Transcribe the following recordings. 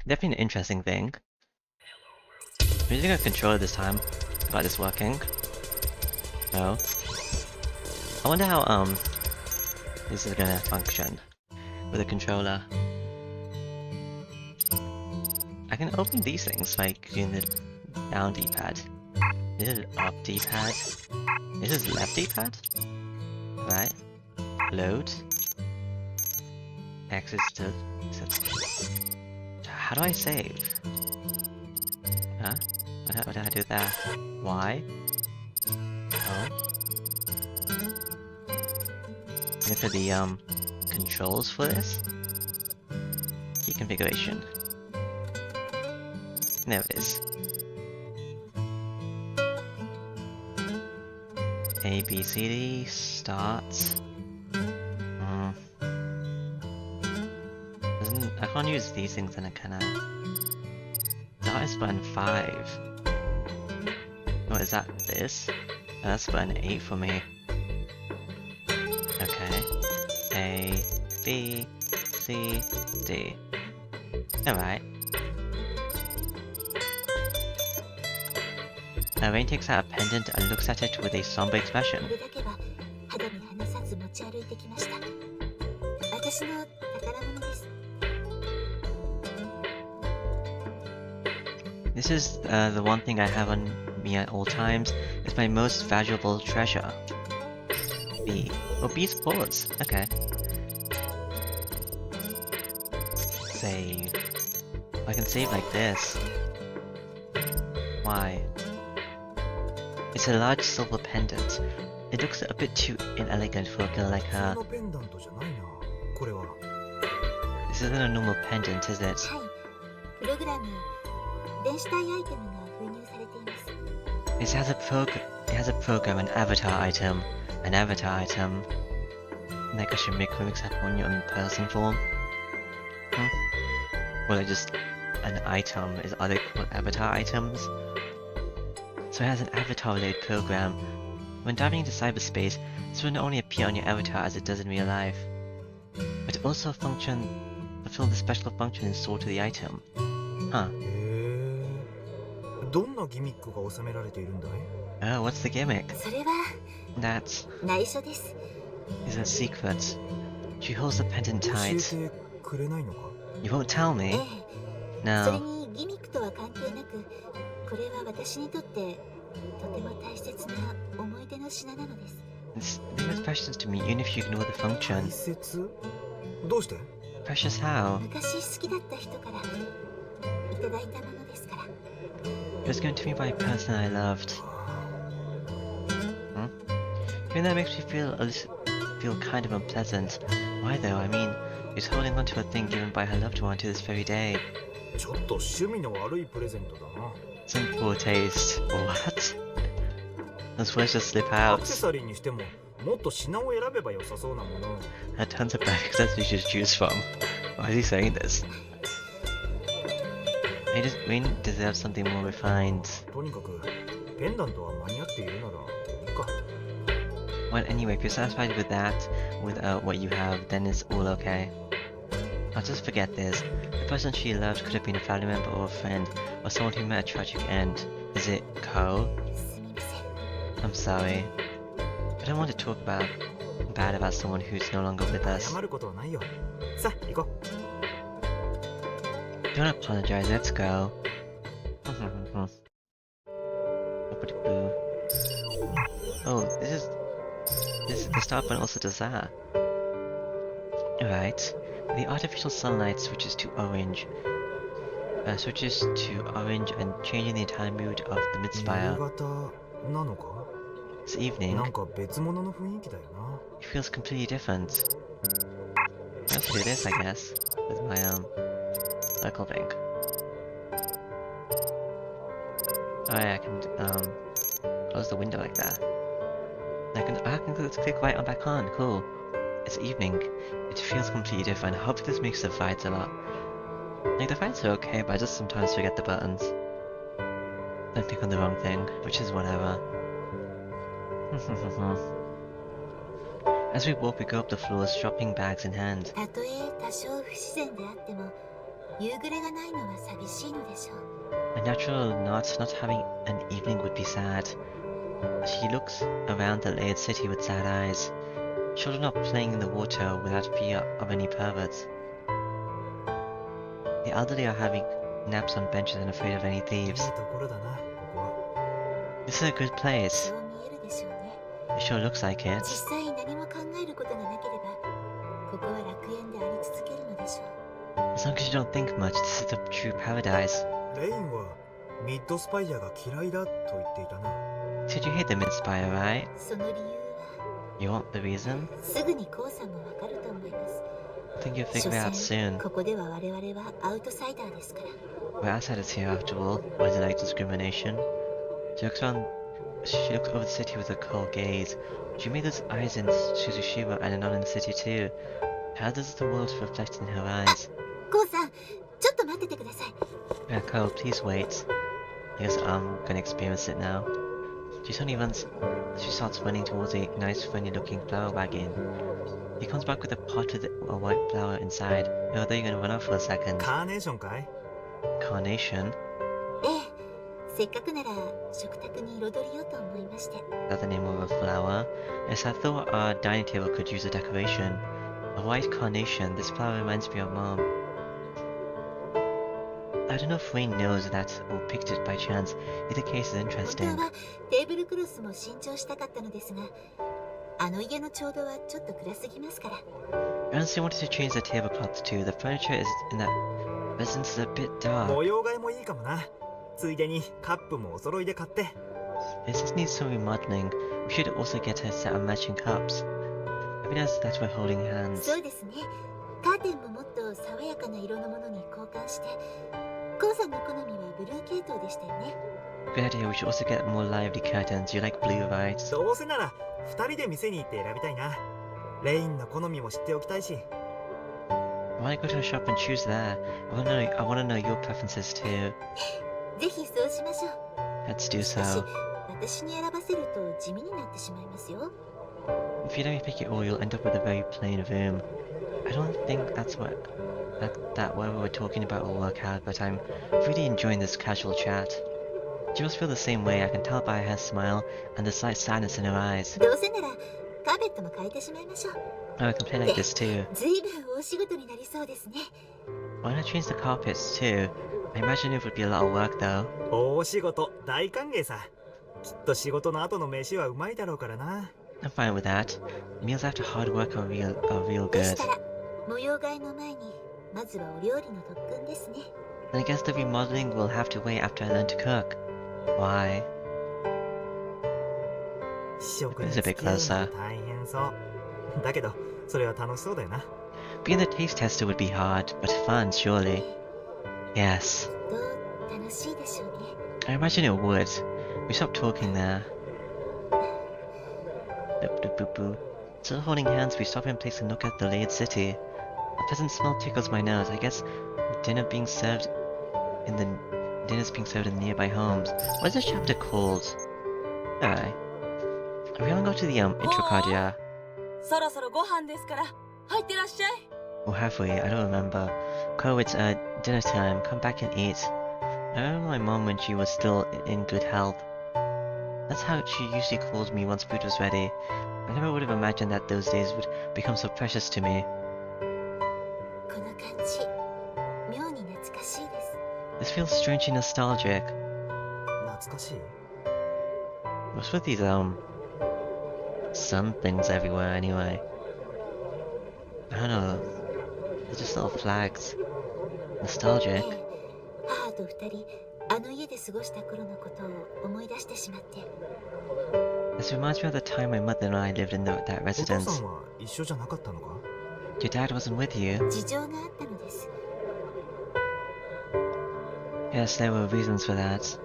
Definitely an interesting thing. I'm using a controller this time. Got this working. No. I wonder how this is gonna function with a controller. I can open these things like using the down D-pad. This is up D-pad. This is left D-pad? Right. Load. X is to... How do I save? Huh? What did I do there? Y? Oh. And for the controls for this? Key configuration. There it is. A, B, C, D, start. I can't use these things then, can I? Start is button 5. What is that? This? Oh, that's button 8 for me. Okay. A, B, C, D. Alright. Rain takes out a pendant and looks at it with a somber expression. This is the one thing I have on me at all times. It's my most valuable treasure. B. Oh, B's pause. Okay. Save. I can save like this. Why? It's a large silver pendant. It looks a bit too inelegant for a girl like her. This isn't a normal pendant, is it? It has a program, an avatar item. Like I should make comics up on your own person form. Or like just an item. Are they called avatar items? So it has an avatar-related program. When diving into cyberspace, this will not only appear on your avatar as it does in real life, but also fulfill the special function installed to the item. Huh. Oh, what's the gimmick? That is a secret. She holds the pendant tight. You won't tell me? No. This thing is precious to me, even if you ignore the function. Precious how? It was given to me by a person I loved. Even that makes me feel kind of unpleasant. Why though? I mean, he's holding onto a thing given by her loved one to this very day. Some poor taste. What? Those words just slip out. There are tons of bad accessories to choose from. Why is he saying this? Rain deserves something more refined. Well, anyway, if you're satisfied with that, with what you have, then it's all okay. I'll just forget this. The person she loved could have been a family member or a friend, or someone who met a tragic end. Is it Ko? I'm sorry. I don't want to talk bad about someone who's no longer with us. Don't apologize, let's go. Oh, the start button also does that. Alright. The artificial sunlight switches to orange. And changing the entire mood of the mid-spire. It's evening. It feels completely different. I also do this, I guess, with my circle thing. Oh yeah, I can close the window like that. I can click right on back on. Cool. It's evening. It feels completely different. I hope this makes the fights a lot. Like the fights are okay, but I just sometimes forget the buttons. Then click on the wrong thing, which is whatever. As we walk, we go up the floors, shopping bags in hand. 夕暮れがないのは寂しいのでしょう。 A natural not having an evening would be sad. She looks around the layered city with sad eyes. Children are playing in the water without fear of any perverts. The elderly are having naps on benches and afraid of any いい thieves. ところだな、ここは。 This is a good place. そう見えるでしょうね。 It sure looks like 実 it. 際何も考えることがなければ、ここは楽園であり続けるのでしょう。 As long as you don't think much, this is the true paradise. レインはミッドスパイアが嫌いだと言っていたな。 Said you hate the Mid-Spire, right? その理由は You want the reason? すぐにコウさんもわかると思います。 I think you'll 所 figure it out 詮 soon. ここでは我々はアウトサイダーですから。 We're outsiders here after all. Why is it like discrimination? She looks over the city with a cold gaze. She made those eyes in Suzushima and not in the city too. How does the world reflect in her eyes? コウさん、ちょっと待っててください。 Yeah, Cole, please wait. I guess I'm gonna experience it now. She starts running towards a nice friendly looking flower wagon. He comes back with a pot with a white flower inside. Oh, they're gonna run off for a second. カーネーションかい？ Carnation? ええ、せっかくなら食卓に彩りようと思いまして。 Is that the name of a flower? Yes, I thought our dining table could use a decoration. A white carnation. This flower reminds me of Mom. I don't know if Wayne knows that or picked it by chance. Either case is 本 interesting. 当はテーブルクロスも新調したかったのですが、あの家の調度はちょっと暗すぎますから。 I honestly wanted to change the tablecloth too. The furniture in that residence is a bit dark. 模様替えもいいかもな。ついでにカップもお揃いで買って。 This just needs some remodeling. We should also get a set of matching cups. I realized that we're holding hands. そうですね。カーテンももっと爽やかな色のものに交換して。コウさんの好みはブルー系統でしたよね。 Good idea. We should also get more lively curtains. You like blue, right? どうせなら2人で店に行って選びたいな。レインの好みも知っておきたいし。 Why go to a shop and choose there? I wanna know your preferences too. ぜひそうしましょう。 Let's do しかし so. 私に選ばせると地味になってしまいますよ。 If you let me pick it all, you'll end up with a very plain room. I don't think that's what we were talking about will work out, but I'm really enjoying this casual chat. She must feel the same way. I can tell by her smile and the slight sadness in her eyes. どうせならカーペットも変えてしまいましょう。 Oh, I can play like this too. ずいぶん大仕事になりそうですね。 Why not change the carpets too? I imagine it would be a lot of work though. 大仕事大歓迎さ。きっと仕事の後の飯はうまいだろうからな。 I'm fine with that. Meals after hard work are real で good. したら模様替えの前にまずはお料理の特訓ですね。 Then I guess the remodeling will have to wait after I learn to cook. Why? 試食に This is a 付 bit き合うの closer. 大変そう。だけどそれは楽しそうだよな。 Being the taste tester would be hard, but fun, surely. Yes. きっと楽しいでしょうね。 I imagine it would. We stopped talking there. Boop, boop, boop, boop. Still holding hands, we stop and place a look at the layered city. A pleasant smell tickles my nose. I guess dinner's being served in the nearby homes. What is this chapter called? Alright. We haven't got to the intro card yet. そろそろご飯ですから入ってらっしゃい。 Or have we? I don't remember. Ko, it's dinner time. Come back and eat. I remember my mom when she was still in good health. That's how she usually called me once food was ready. I never would have imagined that those days would become so precious to me. この感じ妙に懐かしいです。 This feels strangely nostalgic. 懐かしい。 What's with these sun things everywhere anyway? I don't know. They're just little flags. え Nostalgic. え、母と二人あの家で過ごした頃のことを思い出してしまって。 This reminds me of the time my mother and I lived in that お父 residence. さんは一緒じゃなかったのか？ Your dad wasn't with you? 事情があったのです。 Yes, there were reasons for that.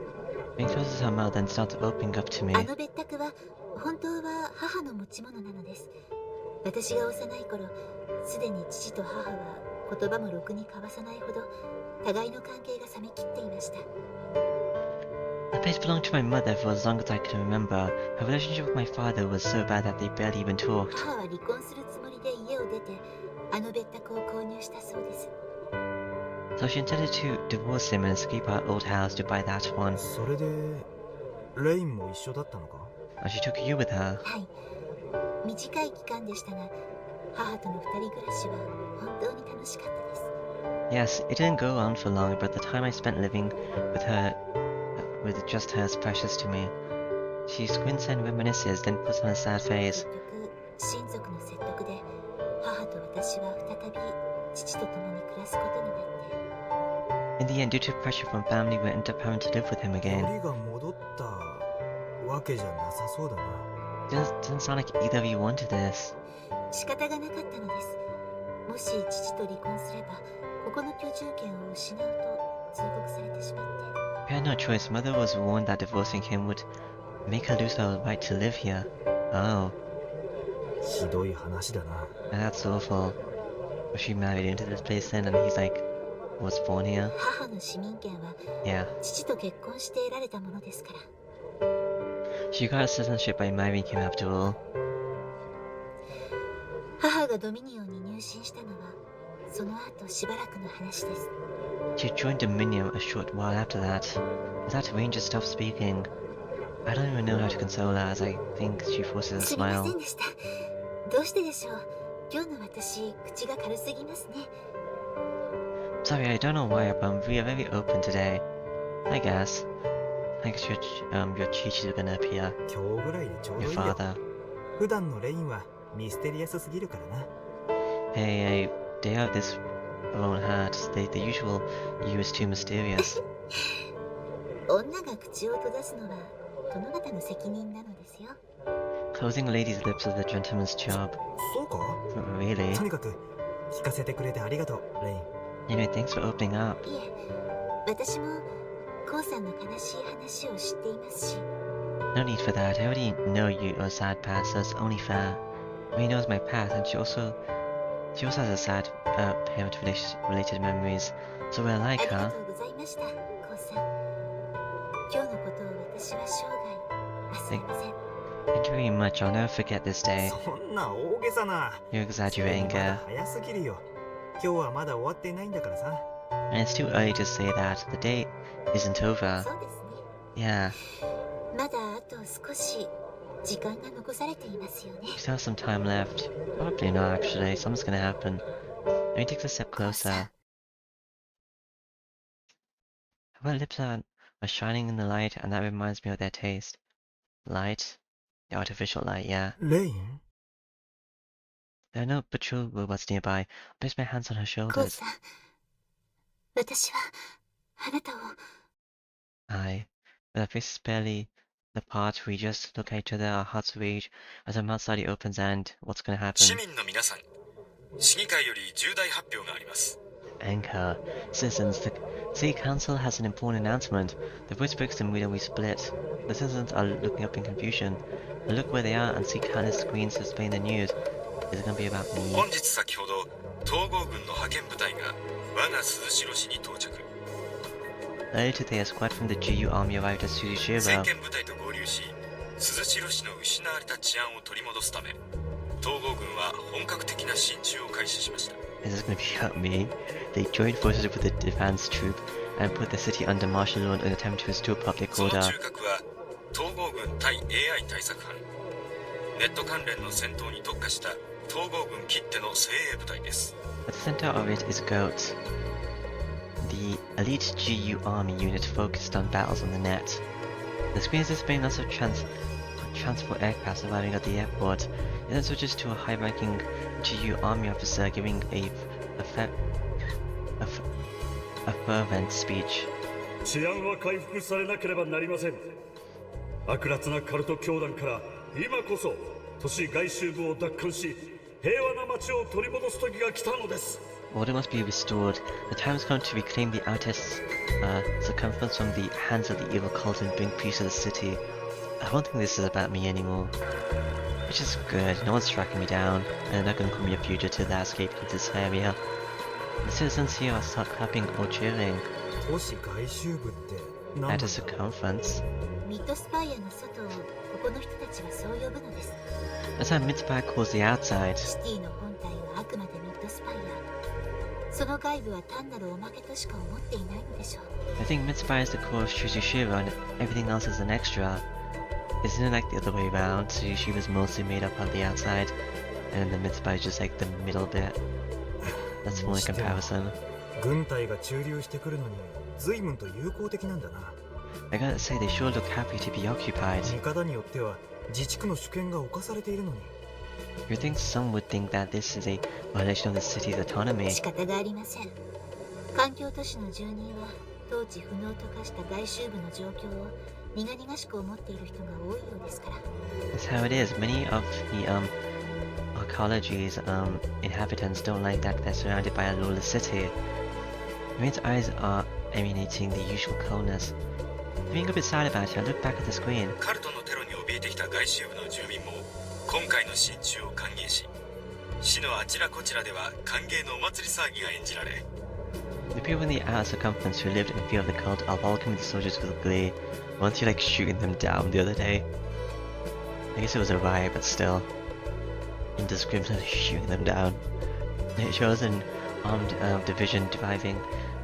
Being close to her mouth then started opening up to me. あの別宅は本当は母の持ち物なのです。私が幼い頃、すでに父と母は言葉もろくに交わさないほど互いの関係が冷めきっていました。 The place belonged to my mother for as long as I can remember. Her relationship with my father was so bad that they barely even talked. 母は離婚するつもりで家を出て、あの別宅を購入したそうです。So she intended to divorce him and escape her old house to buy that one. それでレインも一緒だったのか？ And she took you with her. はい。短い期間でしたが、母との二人暮らしは本当に楽しかったです。 Yes, it didn't go on for long, but the time I spent living with her, with just her, is precious to me. She squints and reminisces, then puts on a sad 結 face. 局、親族の説得で、母と私は再び父と共に暮らすことになって。In the end, due to pressure from family, we ended up having to live with him よ again. りが戻ったわけじゃなさそうだな。Doesn't sound like either of you wanted this. 仕方がなかったのです。もし父と離婚すれば、ここの居住権を失うと通告されてしまって。We had no choice. Mother was warned that divorcing him would make her lose her right to live here. Oh, ひどい話だな。 that's awful. Was she married into this place then, and he's like, was born here? 母の市民権は Yeah. 父と結婚して得られたものですから。 She got citizenship by marrying him after all. 母がドミニオンに入信したのはその後しばらくの話です。 She joined Dominion a short while after that. As that ranger stopped speaking, I don't even know how to console her as I think she forces a すみませ smile. んでした。どうしてでしょう。今日の私、口が軽すぎますね。 Sorry, I don't know why, but we are very open today. I guess. I guess your Chi-Chi's gonna appear. 今日ぐらいでちょうど Your いいよ。 father. 普段のレインはミステリアスすぎるからな。 Hey, they have this own hearts. The usual you is too mysterious. 女が口を閉ざすのは殿方の責任なのですよ。 Closing a lady's lips is a gentleman's job. そうか？ Really? とにかく聞かせてくれてありがとう、レイン。 Anyway, thanks for opening up. いえ、私もコウさんの悲しい話を知っていますし。 No need for that. I already know your sad past, so it's only fair. Ray knows my past, and she also has a sad parent-related memories. So we're あ like りが her. とうございました、コウさん。今日のことを私は生涯忘れません。 Thank you very much. I'll never forget this day. そんな大げさな。 You're それ exaggerating, にまだ girl. 早すぎるよ。今日はまだ終わっていないんだからさ。 And it's too early to say that. The day isn't over. そうですね。 Yeah, まだあと少し時間が残されていますよね。 we still have some time left. Probably not, actually. Something's gonna happen. Let me take a step closer. Her lips are shining in the light, and that reminds me of their taste. Light? The artificial light, yeah. レイン？ There are no patrol robots nearby. I place my hands on her コウ shoulders. さん、私はあなたを。 I, with our faces barely apart, we just look at each other, our hearts rage, as her mouth slightly opens and what's gonna 市 happen? 民の皆さん、市議会より重大発表があります。 Anchor. Citizens, the City Council has an important announcement. The voice breaks the mood and we split. The citizens are looking up in confusion. I look where they are and see countless screens displaying the news. Is it gonna be about me? 本日先ほど、統合軍の派遣部隊が我が鈴代市に到着。 Earlier today, a squad from the GU army arrived at 先 Suzushiro. 遣部隊と合流し、鈴代市の失われた治安を取り戻すため、統合軍は本格的な進駐を開始しました。 Is this gonna be about me? They joined forces with the defense troop and put the city under martial law in an attempt to restore public その order. 中核は、統合軍対 AI 対策班。ネット関連の戦闘に特化した統合軍きっての精鋭部隊です。 At the center of it is GOAT, the elite GU army unit focused on battles on the net. The screen is displaying lots of transport aircraft arriving at the airport. It then switches to a high-ranking GU army officer giving a fervent speech. 治安は回復されなければなりません。悪辣なカルト教団から今こそ都市外周部を奪還し、平和な街を取り戻す時が来たのです。 Order must be restored. The time has come to reclaim the outer circumference from the hands of the evil cult and bring peace to the city. I don't think this is about me anymore. Which is good. No one's tracking me down, and they're not gonna call me a fugitive that escaped from this area. The citizens here start clapping or cheering. 都市外周部って何なん At だ？ a circumference. ミッドスパイアの外をここの人たちはそう呼ぶのです。 That's how Midspire calls the outside. シティの本体はあくまでミッドスパイア。その外部は単なるおまけとしか思っていないのでしょう。 I think Mitsubai is the core of Shushushiro and everything else is an extra. Isn't it like the other way around? Shushushiro is mostly made up on the outside, and then Mitsubai is just like the middle bit. That's the only comparison. 軍隊が駐留してくるのに随分と友好的なんだな。 I gotta say, they sure look happy to be occupied. 味方によっては自治区の主権が侵されているのに。 You'd think some would think that this is a violation of the city's autonomy. 仕方がありません。環境都市の住人は統治不能と化した外周部の状況を苦々しく思っている人が多いようですから。 That's how it is. Many of the ecology's inhabitants don't like that they're surrounded by a lawless city. Rain's eyes are emanating the usual coldness. Being a bit sad about it, I look back at the screen. カルトのテロに怯えてきた外周部の住民も今回の進駐を歓迎し、市のあちらこちらでは歓迎のお祭り騒ぎが演じられ、 The people in the outer circumference who lived in fear of the cult are welcoming the soldiers with glee. Weren't you like shooting them down the other day? I guess it was a riot, but still. Indiscriminately shooting them down. It shows an armed division driving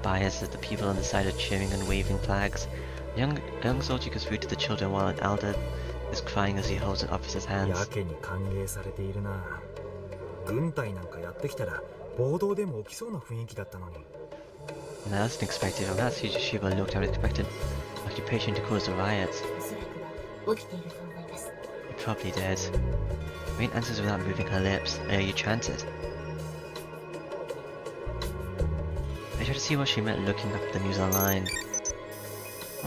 by as the people on the side are cheering and waving flags. A young soldier goes through to the children while an elder is crying as he holds an officer's や hands. けに歓迎されているな。軍隊なんかやってきたら暴動でも起きそうな雰囲気だったのに。 And that wasn't expected. On that Shushiba looked how it expected occupation to cause the riots. おそらくは起きていると思います。 It probably did. Rain answers without moving her lips. You chanted. I tried to see what she meant looking up the news online. あ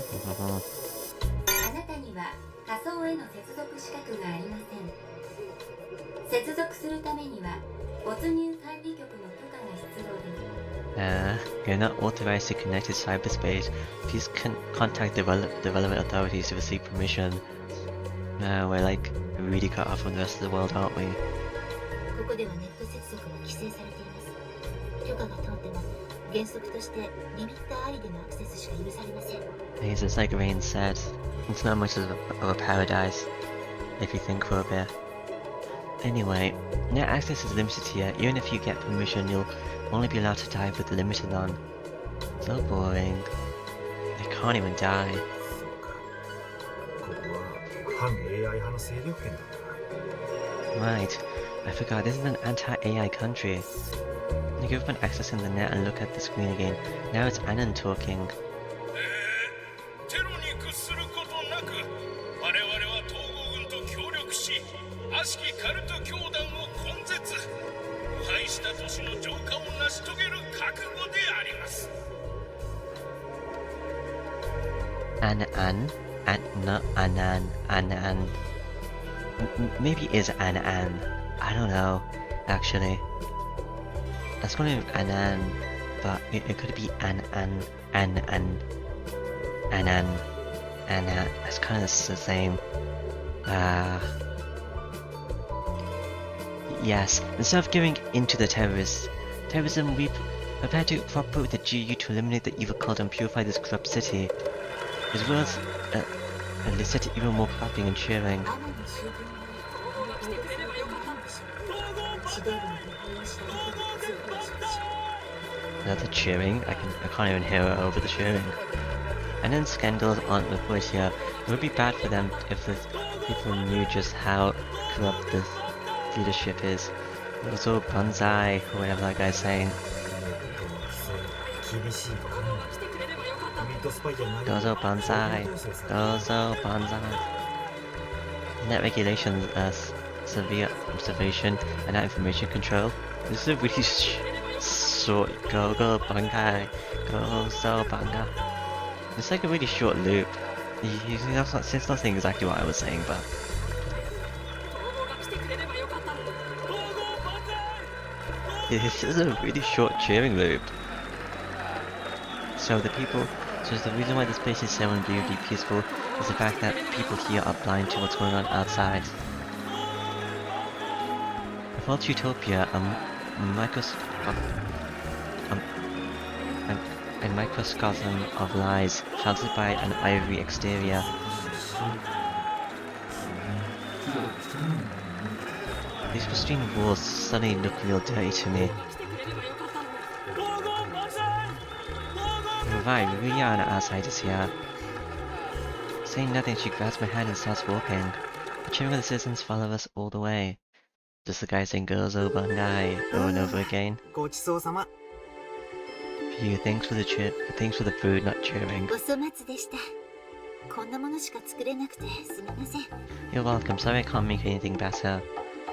なたには仮想への接続資格がありません。接続するためには没入管理局の許可が必要です。 You're not authorized to connect to cyberspace. Please contact the relevant authorities to receive permission. We're like really cut off from the rest of the world, aren't we? ここではネット接続が規制されています。許可が通っても原則としてリミッターありでのアクセスしか許されません。 Because it's like Rain said, it's not much of a paradise, if you think for a bit. Anyway, net access is limited here. Even if you get permission, you'll only be allowed to dive with the limited on. So boring. They can't even die. そうか。ここは反 AI 派の勢力圏だったな。 Right, I forgot, this is an anti-AI country. You go up and accessing the net and look at the screen again. Now it's Annan talking. テロに屈することなく我々は統合軍と協力し悪しきカルト教団を根絶腐敗した都市の浄化を成し遂げる覚悟であります。 Annan? No, Annan. Maybe it is Annan. I don't know, actually. That's calling him Annan, but it could be Annan. That's kind of the same. Yes, instead of giving into the terrorism, we prepare to cooperate with the GU to eliminate the evil cult and purify this corrupt city. As well as elicit even more clapping and cheering. アナの周辺は法律で制限なんでしょうか。指導部の誤解をしたことが通報しましょう。 Another cheering. I can't even hear her over the cheering. And then scandals aren't reported here. It would be bad for them if the people knew just how corrupt the leadership is. Also, Banzai, or whatever that guy's saying. 厳しい管理。ミッドスパイや内容 Gozo Banzai. Gozo Banzai. Net regulations, severe observation, and net information control. This is a really short Gozo Banzai. Gozo Banzai. It's like a really short loop. It's not saying exactly what I was saying, but this is a really short cheering loop. So the reason why this place is so unbelievably peaceful is the fact that people here are blind to what's going on outside. A false utopia, a microcosm of lies, sheltered by an ivory exterior. These pristine walls suddenly look real dirty to me. Right, we really are outsiders here. Saying nothing, she grabs my hand and starts walking. The cheering of the citizens follow us all the way. Just the guy saying girls over and I over and over again. ごちそうさま。 Phew, thanks for the food, not cheering. お粗末でした。こんなものしか作れなくてすみません。 You're welcome, sorry I can't make anything better.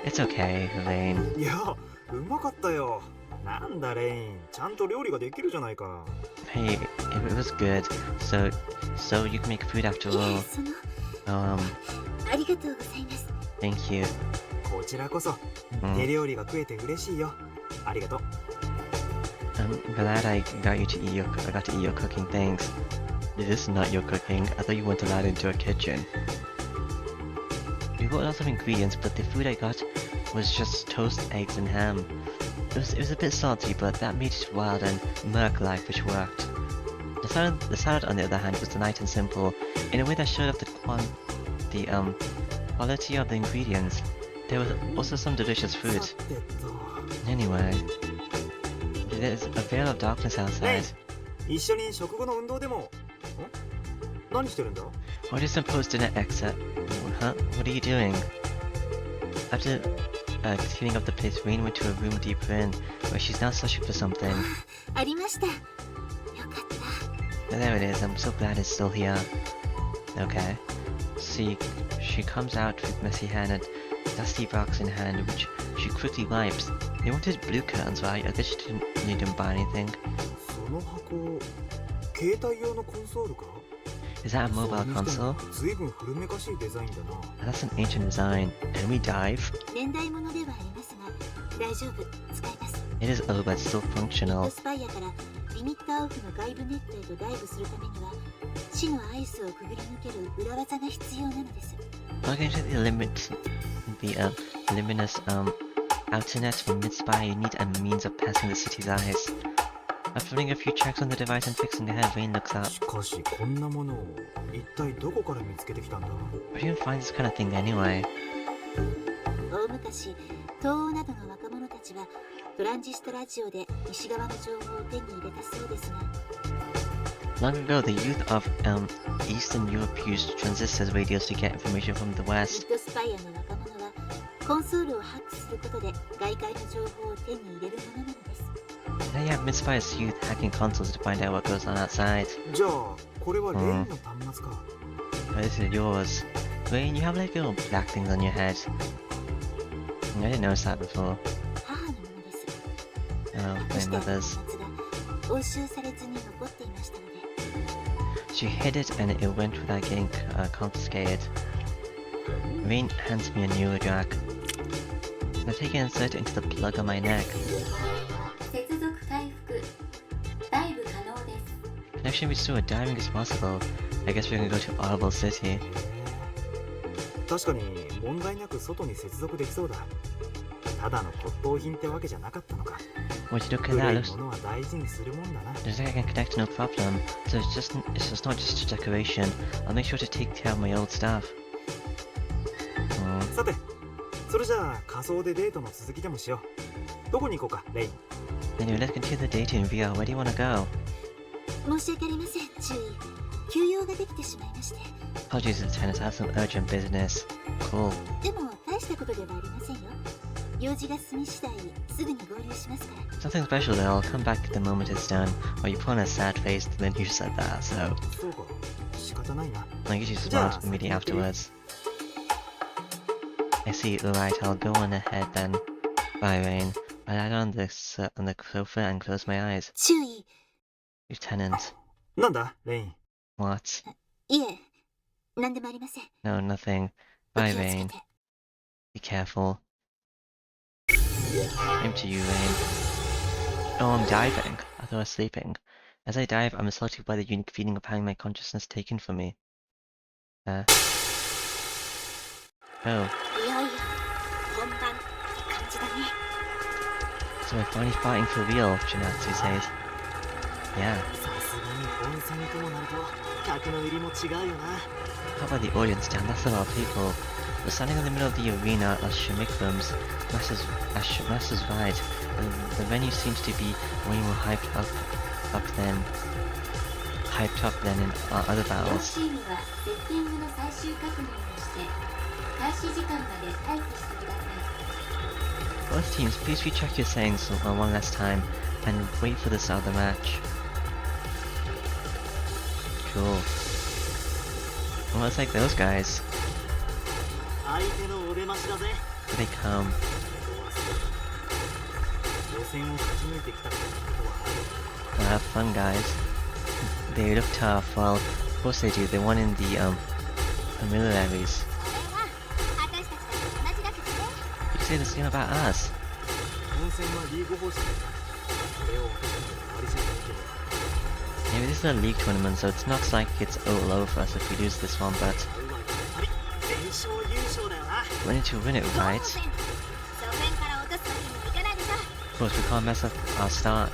It's okay, Elaine. いや、うまかったよ。なんだレイン、ちゃんと料理ができるじゃないか。Hey, it was good. So you can make food after いえ、 all. その、 Um, ありがとうございます。 thank you. こちらこそ、手料理が食えて嬉しいよ。ありがとう。I'm glad I got to eat your cooking things. This is not your cooking. I thought you weren't allowed into a kitchen. We bought lots of ingredients, but the food I got was just toast, eggs, and ham. It was a bit salty, but that made it wild and Merc-like, which worked. The salad, on the other hand, was light and simple, in a way that showed off the quality of the ingredients. There was also some delicious food. さてと。 Anyway, there's a veil of darkness outside. 一緒に食後の運動でも。ん？何してるんだ？ What is the post-dinner exit? Huh? What are you doing? After cleaning up the place, Rain went to a room deeper in, where she's now searching for something. ありました。よかった。 But there it is, I'm so glad it's still here. Okay. See, she comes out with messy hair and a dusty box in hand, which she quickly wipes. They wanted blue curtains, right? I guess she didn't buy anything. その箱、携帯用のコンソールか？ Is that a mobile console? ずいぶん古めかしいデザインだな。 That's an ancient design. Can we dive? 年代物ではありますが、大丈夫、使えます。 It is old, but still ミッ functional. ドスパイアからリミッターオフの外部ネットへとダイブするためには、死のアイスをくぐり抜ける裏技が必要なのです。 Plug into the luminous outer net from mid-spy, you need a means of passing the city's eyes. After running a few checks on the device and fixing the head, Rain looks up. しかしこんなものを一体どこから見つけてきたんだ？ Where do you find this kind of thing anyway? 大昔、東欧などの若者たちはトランジストラジオで西側の情報を手に入れたそうですが、 Long ago, the youth of Eastern Europe used transistor radios to get information from the ミ West. ッドスパイアの若者はコンソールをハックすることで外界の情報を手に入れるものなのです。 Now you have mid-spice youth hacking consoles to find out what goes on outside. じゃあこれはレインの端末か。 Oh, this is yours. Rain, you have like little black things on your head. I didn't notice that before. 母のものです。 Oh, 隠 my してあった mother's. 端末が押収されずに残っていましたので、 She hid it and it went without getting confiscated. Rain hands me a new jack. I take it and insert it into the plug on my neck. 接続回復ダイブ可能です Connection restored, diving is possible. I guess we're gonna go to Audible City. 確かに問題なく外に接続できそうだ。ただの骨董品ってわけじゃなかったのか。 Would you look at 古 that? い Looks ものは大事にするもんだな。 looks like I can connect no problem. So it's just not just a decoration. I'll make sure to take care of my old stuff. Oh. さて、それじゃあ仮想でデートの続きでもしよう。どこに行こうか、レイン。 Anyway, let's continue the date in VR. Where do you wanna go? 申し訳ありません。注意。休養ができてしまいまして。 Apologies, Lieutenant. I have some urgent business. Cool. でも大したことではありませんよ。用事が済み次第すぐに合流しますから。 Nothing special though. I'll come back the moment it's done. Well, you put on a sad face, then you said that, so そうか、仕方ないな。 I usually Yeah, smiled immediately something to do. afterwards. I see. Alright, I'll go on ahead then. Bye, Rain. I lie on the sofa and close my eyes. 注意。 Lieutenant. なんだ、レイン。 What? いえ、何でもありません。 No, nothing. お Bye, 気をつけ Rain. て。 Be careful. Same to you, Rain. Oh, I'm diving. I thought I was sleeping. As I dive, I'm assaulted by the unique feeling of having my consciousness taken from me. Oh. いよいよ本番って感じだね。 So we're finally fighting for real, Shinatsu says. Yeah. さすがに本戦ともなると客の入りも違うよな。 How about the audience, Dan? That's a lot of people. We're standing in the middle of the arena as Shimmick booms. Master's right. The venue seems to be way more hyped up then. hyped up than in other 両 battles. チームはセッティングの最終確認をして開始時間まで待機してください。 Both teams, please recheck your settings one last time and wait for the start of the match. Cool. Well, it's like those guys. 相手のお出ましだぜ。 Here they come. 予選を勝ち抜いてきたことはある。 Have fun, guys. They look tough. Well, of course they do. They won in the preliminaries. 私たちだって同じだけどね。 You can say the same about us. 本戦はリーグ方式だ。これを落としても終わりじゃないけど。 Maybe this is a league tournament, so it's not like it's all low for us if we lose this one, but 全勝優勝だよな。 we need to win it, right? 初戦から落とすわけにもいかないでしょ。 Of course, we can't mess up our start.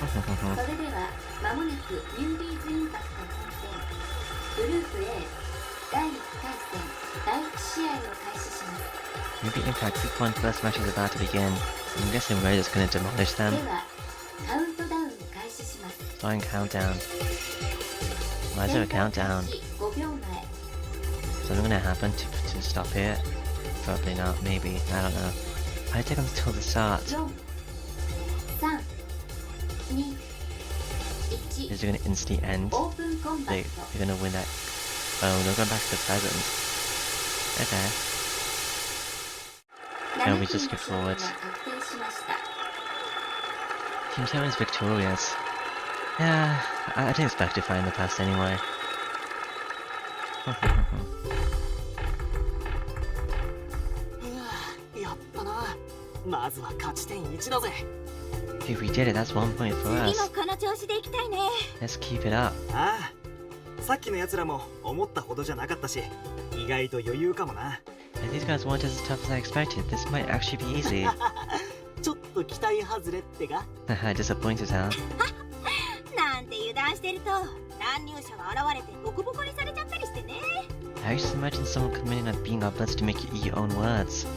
それでは間もなくニュービーズインパクト本戦グループ A 第1回戦第1試合を開始します。 Maybe Impact Week 1 first match is about to begin. I'm guessing we're just gonna demolish で them. はカウントダウンを開始します。 Starting countdown. Why is there a countdown? 5秒前 Something gonna happen to stop it? Probably not, maybe. I don't know. I take them until the start. 4 3 2 1 Is it gonna instantly end? オープンコンバッ They're ト gonna win that. Oh, they're going back to the present. Okay. 7 we チー just ム skip 勝利 forward. が確定しました。 Team 7 is victorious. Yeah, I didn't expect to find the past anyway. やったな。まずは勝ち点1だぜ。 If we did it, that's 1 point for 次 us. もこの調子でいきたいね。 Let's keep it up. ああ、さっきの奴らも思ったほどじゃなかったし、意外と余裕かもな。 If these guys weren't as tough as I expected, this might actually be easy. ちょっと期待外れってか。 Haha, disappointed, huh? なんて油断してると乱入者が現れてボコボコにされちゃったりしてね。 I just imagine someone coming in and being our bloods to make you eat your own words.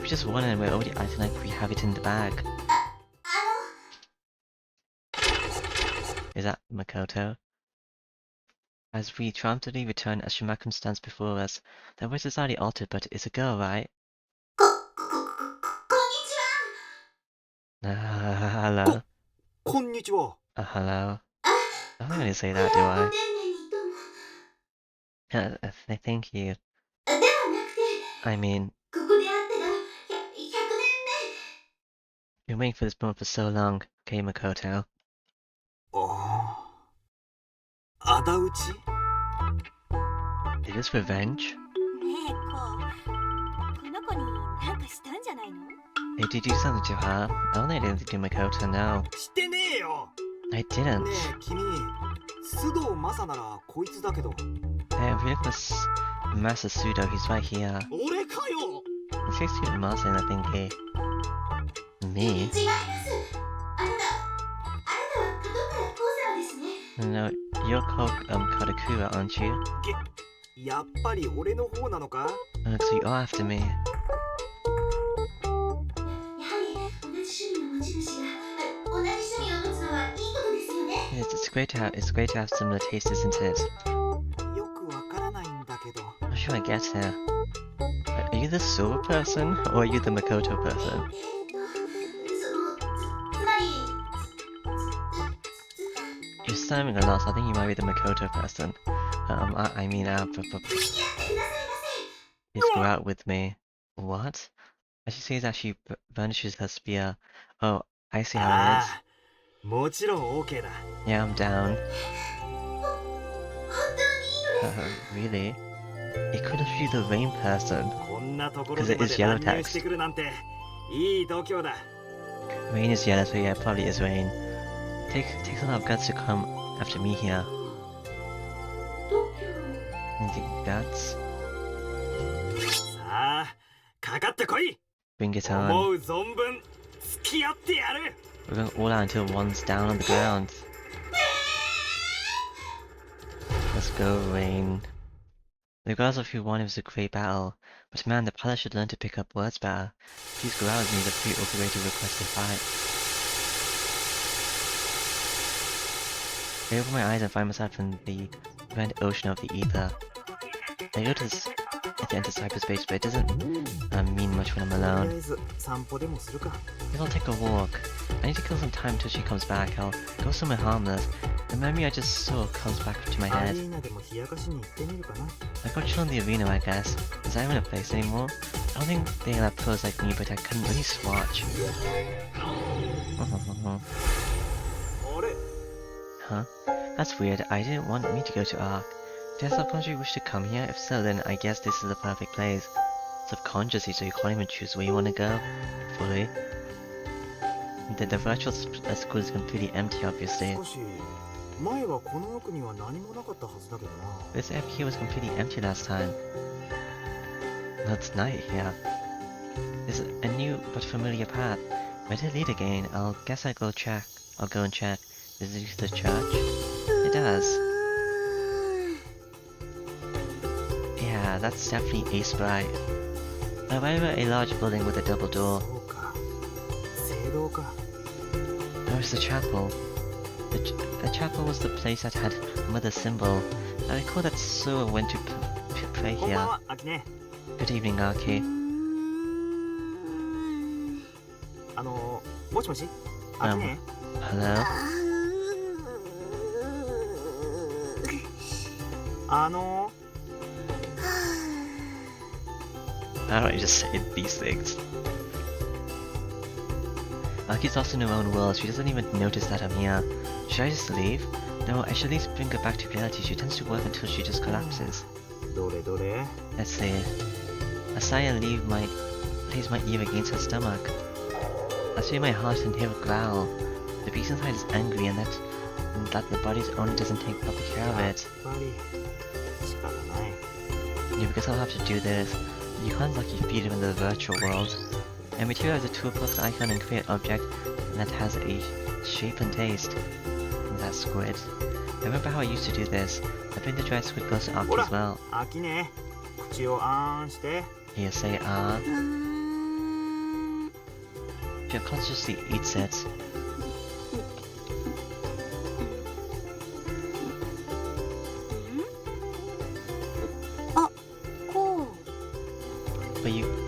We just won and we're already acting like we have it in the bag. Is that Makoto? As we triumphantly return as Shumakum stands before us, their voice is slightly altered, but it's a girl, right? こんにちは。 Hello? こんにちは。 Hello? I'm not gonna say that, do I? Thank you. ではなくて、 I mean, ここで会ってが100年 been waiting for this moment for so long, okay, Makoto? ああ。仇討ち？ Is this revenge? 目。ねえ、この子になんかしたんじゃないの？ Did you do something to her? I don't think I did to Makoto, no. してねえよ。 I didn't. ねえ君、須藤正ならこいつだけど。 Hey, if you look for Master Sudo, he's right here. 俺かよ。 It's like Student Master, I think he... Me? 違います。あなたは門倉光沢ですね。 No, you're called Kadakura, aren't you? やっぱり俺の方なのか？ Oh, so you are after me. やはり同じ趣味の持ち主が同じ趣味を持つのはいいことですよね。 It's great to have similar tastes, isn't it? よくわからないんだけど。 I'm sure I get here. Are you the Silver person, or are you the Makoto person? つまり You're sounding a lot, so I think you might be the Makoto person. I mean, やってくださいませ。 please go out with me. What? As she says that she burnishes her spear. Oh, I see how it ああ、もちろん OK だ。 is. Yeah, I'm down. 本当にいいのです。 Really? It could have been the rain person. こんなところでま Because で it is yellow 乱入 text. してくるなんていい度胸だ。 Rain is yellow, so yeah, it probably is rain. Takes a lot of guts to come after me here. 度胸。 And the guts? さあ、かかってこい。 Bring it 思 on. う存分付き合ってやる。 We're going all out until one's down on the ground. Let's go, Rain. Regardless of who won, it was a great battle. But man, the pilot should learn to pick up words better. Please go out with me, the pre-operated requested fight. I open my eyes and find myself in the grand ocean of the ether. I go to enter cyberspace, but it doesn't mean much when I'm とりあ alone. えず散歩でもするか。 Maybe I'll take a walk. I need to kill some time until she comes back. I'll go somewhere harmless. The memory I just saw comes back to my ア head. リーナでも冷やかしに行ってみるかな。 I got chill in the arena, I guess. Is that even a place anymore? I don't think they have pros like me, but I couldn't really swatch. あれ Huh? That's weird. I didn't want me to go to Ark. Did I subconsciously wish to come here? If so, then I guess this is the perfect place. Subconsciously, so you can't even choose where you want to go? Fully. The virtual school is completely empty, obviously. 少し前はこの奥には何もなかったはずだけどな。 This app here was completely empty last time. Well, it's night here. There's a new but familiar path. Where did it lead again? I'll guess I'll go and check. Does it lead to the church? It does. Yeah, that's definitely a sprite. However, a large building with a double door. そうか。聖堂か。 Oh, it's the chapel. The chapel was the place that had Mother's symbol. I recall that Sora went to pray こんばん here. は、アキネ。 Good evening, Arky. もしもしアキネ。 Hello? How do I just say these things? Arky's lost in her own world. She doesn't even notice that I'm here. Should I just leave? No, I should at least bring her back to reality. She tends to work until she just collapses. どれどれ Let's see. A sigh and lays my ear against her stomach. I feel my heart and hear a growl. The beast inside is angry and that the body's owner doesn't take proper care of やっ it. ぱり仕方ない。 Yeah, because I'll have to do this. You can't lucky feed him in the virtual world. I materialize a toolbox icon and create an object that has a shape and taste. That's squid. I remember how I used to do this. I think the dried squid goes to Ark as well. アキネ、口をあーんして。 Here, say She unconsciously eats it.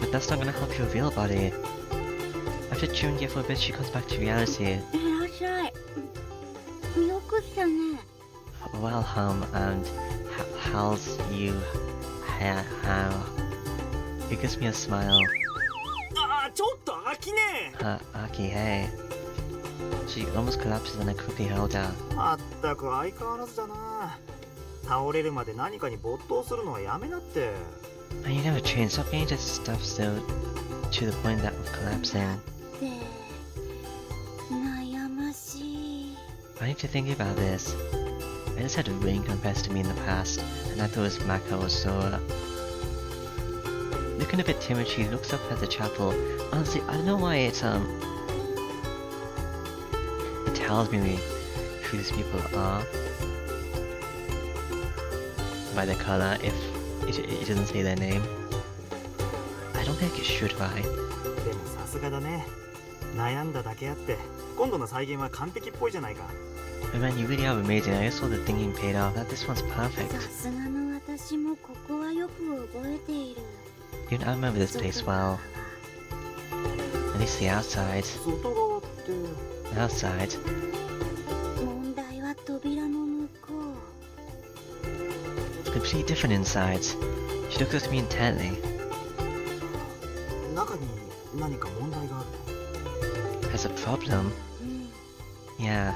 But that's not gonna help your real body. After chewing it for a bit, she comes back to reality. いらっしゃい。よく来たね。 Well, and how's you? How? It gives me a smile. あー、ちょっとアキネ。 Aki, hey. She almost collapses and I quickly held her. まったく相変わらずだな。倒れるまで何かに没頭するのはやめなって。 Man, you never change. Stop getting this stuff so to the point that of collapsing. で、悩ましい。 I need to think about this. I just had Rain confess to me in the past, and I thought it was Mako or Sora. Looking a bit timid, she looks up at the chapel. Honestly, I don't know why it tells me who these people are by the color. If it doesn't say their name, I don't think it should, right? でもさすがだね。悩んだだけあって、今度の再現は完璧っぽいじゃないか。 But man, you really are amazing. I just saw the thinking paid off. That this one's さ perfect. すがの私もここはよく覚えている。 Even I remember this place well. At least the outside. 外側って。 The outside. 問題は扉の向こう。 It's completely different inside. She looks at me intently. 中に何か問題がある。 There's a problem. うん。 Yeah.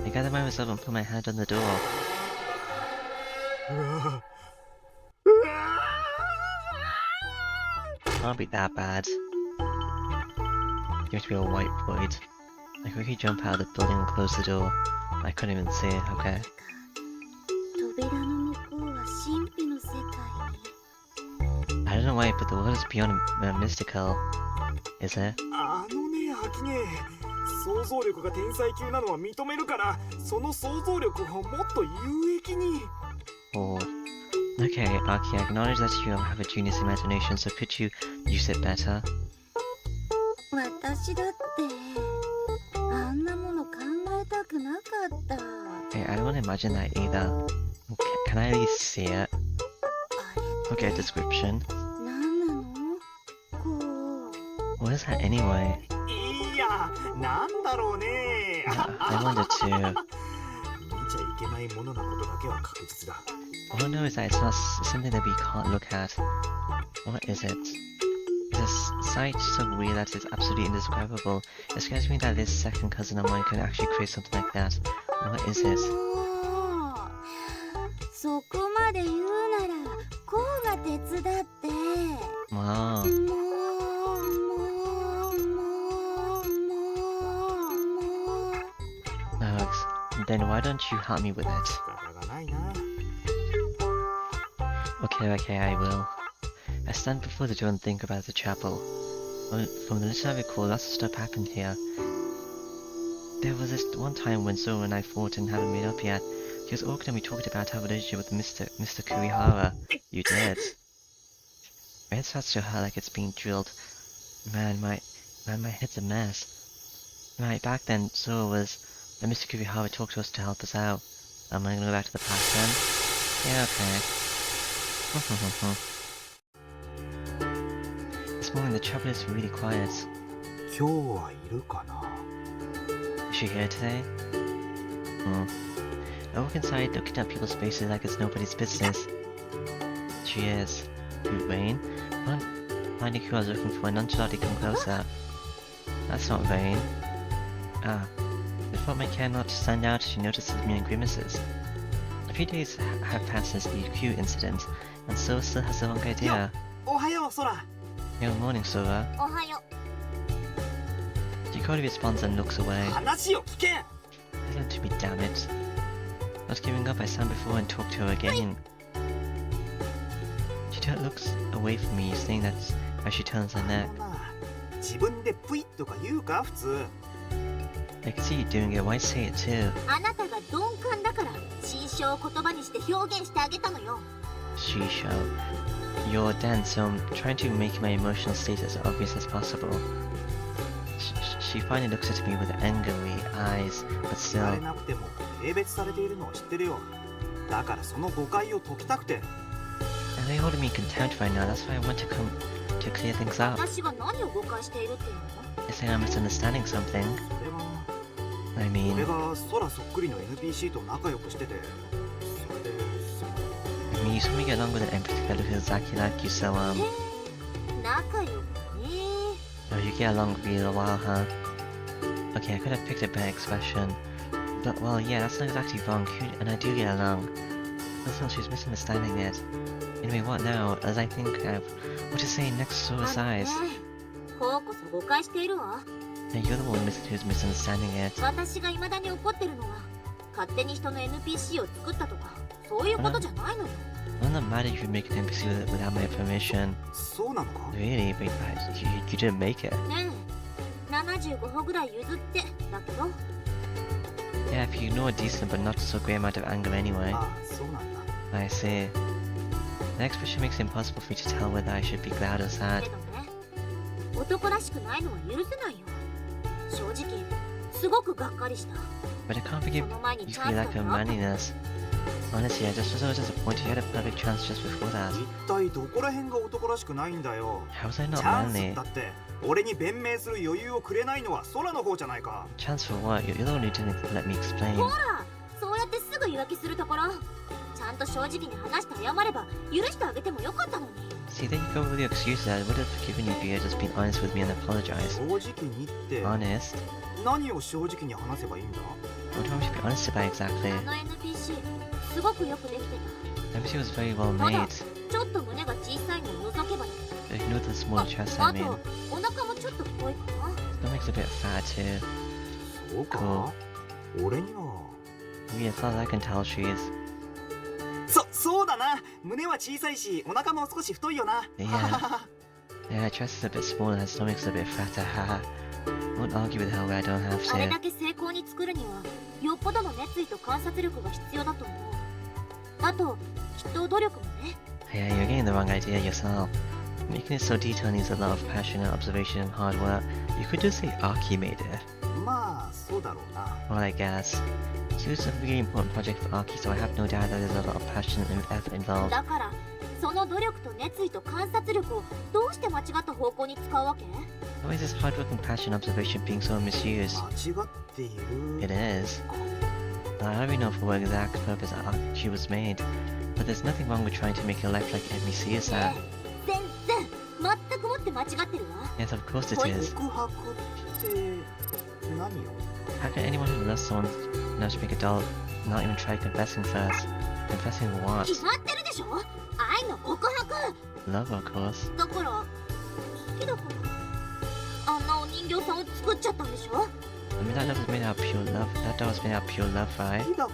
I gather myself and put my hand on the door. うわ Can't be that bad. Seems to be a white void. I quickly jump out of the building and close the door. I couldn't even see it, okay. 扉の向こうは神秘の世界に。 I don't know why, but the world is beyond mystical. Is it? あのね、アキネ。想像力が天才級なのは認めるから、その想像力をもっと有益に。 Oh. Okay, Aki, I acknowledge that you have a genius imagination, so could you use it better? 私だってあんなもの考えたくなかった。Hey, I don't want to imagine that either. Can I at least see it? あれ Okay, description. 何なの？こう What is that anyway? いや、なんだろうね。 I wonder too. 見ちゃいけないものなことだけは確実だ。 All I know is that it's not something that we can't look at. What is it? It's a sight so weird that it's absolutely indescribable. It scares me that this second cousin of mine could actually create something like that. What is it? もうそこまで言うならこうが手伝って。 Wow. もう Ugh. Then why don't you help me with it? 仕方がないな。 Okay, I will. I stand before the door and think about the chapel. Well, from the little I recall, lots of stuff happened here. There was this one time when Zoro and I fought and haven't made up yet. She was awkward and we talked about our relationship with Mr. Kurihara. You did. My head starts to hurt like it's being drilled. Man, my head's a mess. Right, back then, Zoro was... And Mr. Kurihara talked to us to help us out. Am I gonna go back to the past then? Yeah, okay. This morning the chapel is really quiet. 今日はいるかな。 Is she here today? I walk inside, looking at people's faces like it's nobody's business. She is. You, Rain? Finding who I was looking for, and nonchalantly come closer. That's not Rain. Ah. Before my care not to stand out, she notices me and grimaces. A few days have passed since the Q incident, and so still has the wrong idea. おはよう、ソラ。 Good morning, Sora. おはよ She coldly responds and looks away. 話を聞け。 Listen to me, damn it. I was giving up, I stand before and talk to her again. She looks away from me, saying that as she turns her neck. まあ、自分でプイッとか言うか、普通。 I can see you doing it, why say it too? う。あなたが鈍感だから心象を言葉にして表現してあげたのよ。 Shisho. You're dense, so I'm trying to make my emotional state as obvious as possible. She finally looks at me with angry eyes, but 言わ still. れなくても軽蔑されているのを知ってるよ。だからその誤解を解きたくて。 And they hold me in contempt right now, that's why I want to come to clear things up. 私が何を誤解しているっていうの？ They say I'm misunderstanding something. それは I 俺 mean, が空そっくりの NPC と仲良くしてて、それで I mean, you saw me get along with an empty fellow who's exactly like you, so, へえ、仲良くね。 oh, you get along real well, huh? Okay, I could have picked a better expression. But, well, yeah, that's not exactly wrong, and I do get along. Listen, she's misunderstanding it. Anyway, what now? As I think of what to say next to Sora's eyes. こうこそ誤解しているわ。 Now you're the one who's misunderstanding it. 私が未だに怒ってるのは勝手に人の NPC を作ったとかそういうことじゃないのよ。 I'm not mad at you for making an NPC without my permission. そうなのか？ Really, but you didn't make it. ねえ、75歩ぐらい譲ってだけど。 Yeah, if you ignore a decent but not so great amount of anger anyway. ああ、そうなんだ。 I see. The expression makes it impossible for me to tell whether I should be glad or け sad. どね、男らしくないのは許せないよ。正直、すごくがっかりした。 But I can't forgive その前に you チ for ャン your ス lack だ of った。 manliness. Honestly, I just was so disappointed. You had a perfect chance just before that. 一体どこら辺が男らしくないんだよ。 How was I チ not ャンス manly? だって俺に弁明する余裕をくれないのは空の方じゃないか。 Chance for what? You're the one who didn't let me explain. ほら、そうやってすぐ言い訳するところ。ちゃんと正直に話して謝れば許してあげてもよかったのに。 See, there you go with your excuses. I would have forgiven you if you had just been honest with me and apologized. 正直にって Honest? 何を正直に話せばいいんだ？ What do you want me to be honest about exactly? あの NPC すごくよくできて The MC was very well た。ただ made. ちょっと胸が小さいのを除けばね。 Ignore the small chest, あ I mean. とお腹もちょっと太いかな。 Stomach's a bit fat too. そうか？俺には。 I mean, as far as I can tell, she is. そうだな。胸は小さいしお腹も少し太いよな。 Yeah. Yeah, her chest is a bit small and her stomach's a bit fatter, haha. I won't argue with her where I don't have あれ to. だけ成功に作るにはよっぽどの熱意と観察力が必要だと思う。あときっと努力もね。 Yeah, you're getting the wrong idea yourself. Making it so detailed needs a lot of passion and observation and hard work. You could just say Aki made it. まあそうだろうな。 Well, I guess. It was a really important project for Arky, so I have no doubt that there's a lot of passion and effort involved. だからその努力と熱意と観察力をどうして間違った方向に使うわけ？ Why is this hard work and passion observation being so misused? 間違っている。 It is. I already know for what exact purpose Arky was made, but there's nothing wrong with trying to make your life like NBC is that. 全然全くもって間違ってるわ。 Yes, of course it is. 告白って何よ？ How can anyone who loves someone enough to make a doll not even try confessing first? Confessing what? 決まってるでしょ？愛の告白。 Love, of course. だから好きだからあんなお人形さんを作っちゃったんでしょ？ I mean, that love was made out of pure love. That doll was made out of pure love, 好 right? きだか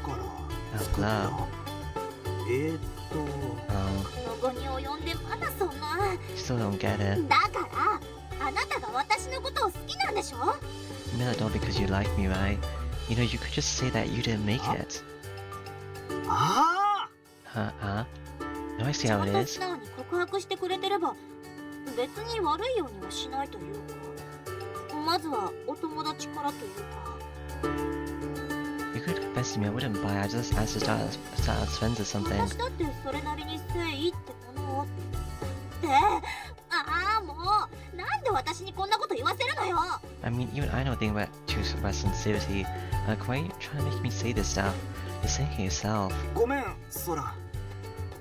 ら作った。 love. Oh. この後に及んでまだそんな。 Still don't get it. だからあなたが私のことを好きなんでしょ？ You made that doll because you like me, right? You know, you could just say that you didn't make it. あ Huh? No, I see ちゃ how ん it と is. 素直に告白してくれてれば別に悪いようにはしないというか、まずはお友達からというか。 You could confess to me, I wouldn't buy. I just asked to start as friends or something. 私だってそれなりに誠意ってものをってああもうなんで私にこんなこと言わせるのよ。 I mean, even I know a thing about to express sincerity. Like, why are you trying to make me say this stuff? You're saying it yourself. ごめん、ソラ。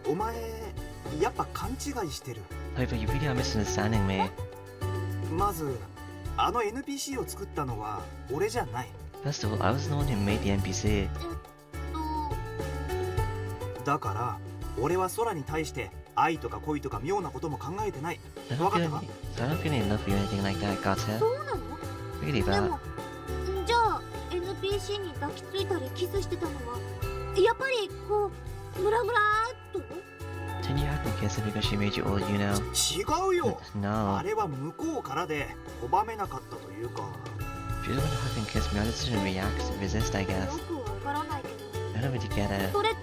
お前やっぱ勘違いしてる。 However, you really are misunderstanding me. まずあの NPC を作ったのは俺じゃない。 First of all, I was the one who made the NPC. だから俺はソラに対して愛とか恋とか妙なことも考えてない。 I わ don't かっ feel たか？ any, I don't feel any love for you or anything like that, got そ it? うなの？ Really, で but もじゃあ NPC に抱きついたりキスしてたのはやっぱりこうムラムラーっと？ didn't you have me kiss her because she made you all you know? 違うよ。 No. あれは向こうからで拒めなかったというか。 She was the one who hug and kiss me. I just didn't react, resist, I よ guess. くわからないけど I don't really get it. それっ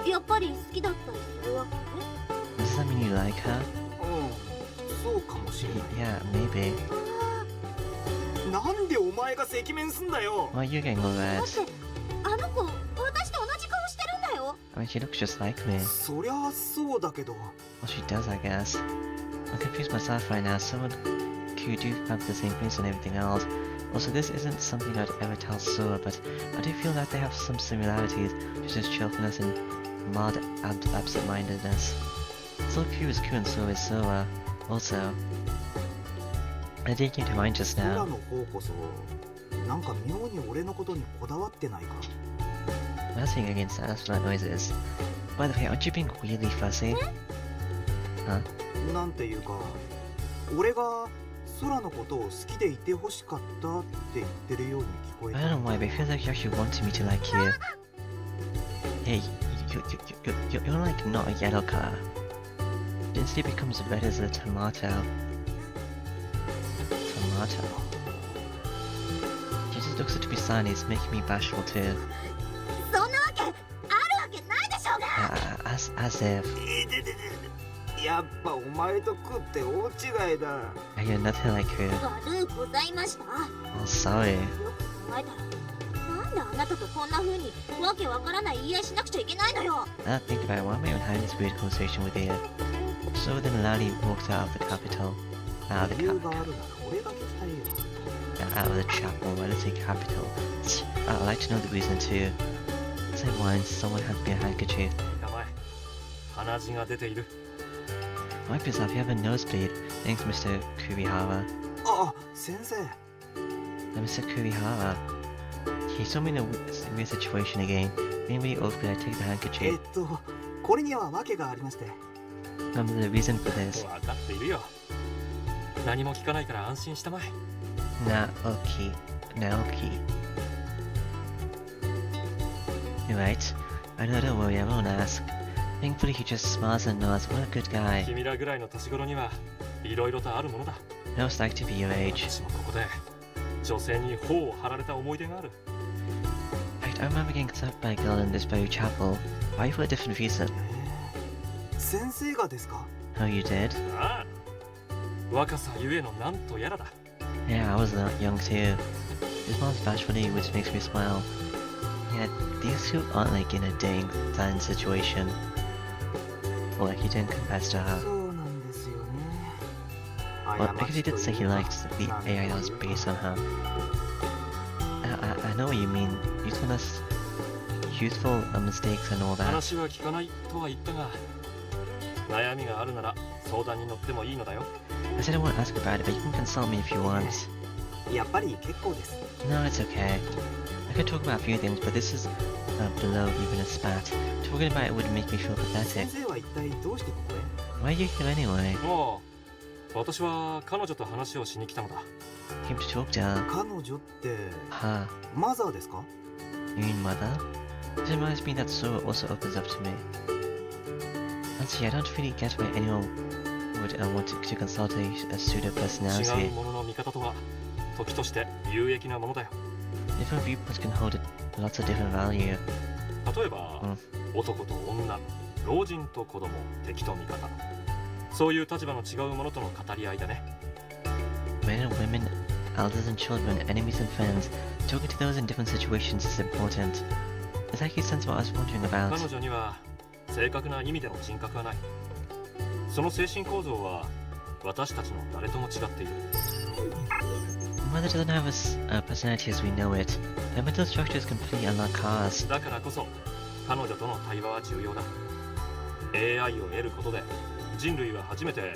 てやっぱり好きだったりするわけ？ Does that mean you like her? うん、そうかもしれない。 Yeah, maybe. なんでお前が赤面すんだよ。 Why are you getting all だ red? ってあの子私と同じ顔してるんだよ。 I mean, she looks just like me. そりゃそうだけど。 Well, she does, I guess. I'm confused myself right now. Someone who do have the same face and everything else. Also, this isn't something I'd ever tell Sora, but I do feel that they have some similarities, such as cheerfulness and mild absent-mindedness. So Q is Q and Sora is Sora. Also, I did came to mind just ソラ now. の方こそなんか妙に俺のことにこだわってないか。 Nothing against astronaut noises. By the way, aren't you being weirdly fussy? Huh? なんていうか、俺が空のことを好きでいてほしかったって言ってるように聞こえ I た。 don't know why, but it feels like you actually wanted me to like you. Hey, you're like not a yellow color. It instantly becomes red as a tomato. Tomato. She just looks to be sad and it's making me bashful too. そんなわけあるわけないでしょうが。 As if. やっぱお前と食って大違いだ。 You're nothing like her. 悪うございました。 Oh, sorry. よく考えたらなんであなたとこんな風にわけわからない言い合いしなくちゃいけないのよ。 Now that I think about it, why am I even having this weird conversation with you? So then loudly walked out of the capital. Out of the 理由があ capital. るなら俺が聞きたいよ。 Out of the chapel, why does it capital? I'd like to know the reason too. Say once, someone had me a handkerchief. 名前鼻血が出ている。 Wipe yourself, you have a nosebleed. Thanks, Mr. Kurihara. あ、先生。Mr. Kurihara. He told me the weird situation again. Being really awkward, I take the handkerchief. これには訳がありまして。Remember the reason for this? 分かっているよ。何も聞かないから安心したまえ。Naoki. You're right. I know, don't worry, I won't ask. Thankfully, he just smiles and nods. What a good guy. 君らぐらいの年頃にはいろいろとあるものだ。 No, it's like to be your age. 私もここで女性に頬を張られた思い出がある。 In fact, I remember getting kidnapped by a girl in this very chapel. Why for a different reason? 先生がですか？ Oh, you did? ああ、若さゆえのなんとやらだ。 Yeah, I was not young too. She smiles bashfully, which makes me smile. Yeah, these two aren't like in a dating time situation. Or like he didn't confess to her. そうなんですよね。 Well, I guess he did say he liked the AI that was based on her. I know what you mean. You told us youthful mistakes and all that. 話は聞かないとは言ったが、悩みがあるなら相談に乗ってもいいのだよ。 I said I won't ask about it, but you can consult me if you want. やっぱり結構です。 No, it's okay. I could talk about a few things, but this is below even a spat. Talking about it would make me feel 先 pathetic. 生は一体どうしてここへ？ Why are you here anyway? もう、私は彼女と話をしに来たのだ。 Came to talk to her. 彼女って Her. マザーですか？ You mean mother? This reminds me that Sora also opens up to me. Honestly, I don't really get why anyone would want to consult a pseudo 違 personality. うものの見方とは、時として有益なものだよ。 Different viewpoints can hold lots of different value. 例えば、男と女、老人と子供、敵と味方。そういう立場の違うものとの語り合いだね。 Men and women, elders and children, enemies and friends, talking to those in different situations is important. It's like you sense what I was wondering about. 彼女には正確な意味での人格はない。その精神構造は私たちの誰とも違っている。 Mother doesn't have a personality as we know it. Her mental structure is completely unlike ours. だからこそ彼女との対話は重要だ。AI を得ることで人類は初めて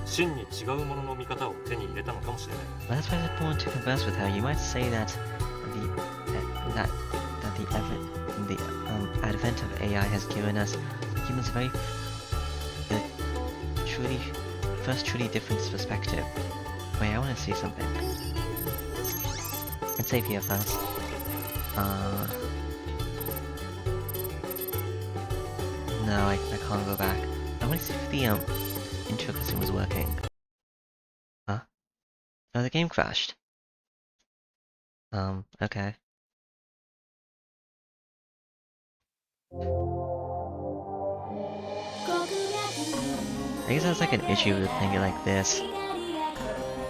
真に違うものの見方を手に入れたのかもしれない。 But that's why it's important to converse with her. You might say that the advent of AI has given us humans a very truly different perspective. Wait, I want to see something. Let's save here first. No, I can't go back. I want to see if the intro cutscene was working. Huh? Oh, the game crashed. Okay. I guess that's like an issue with playing it like this.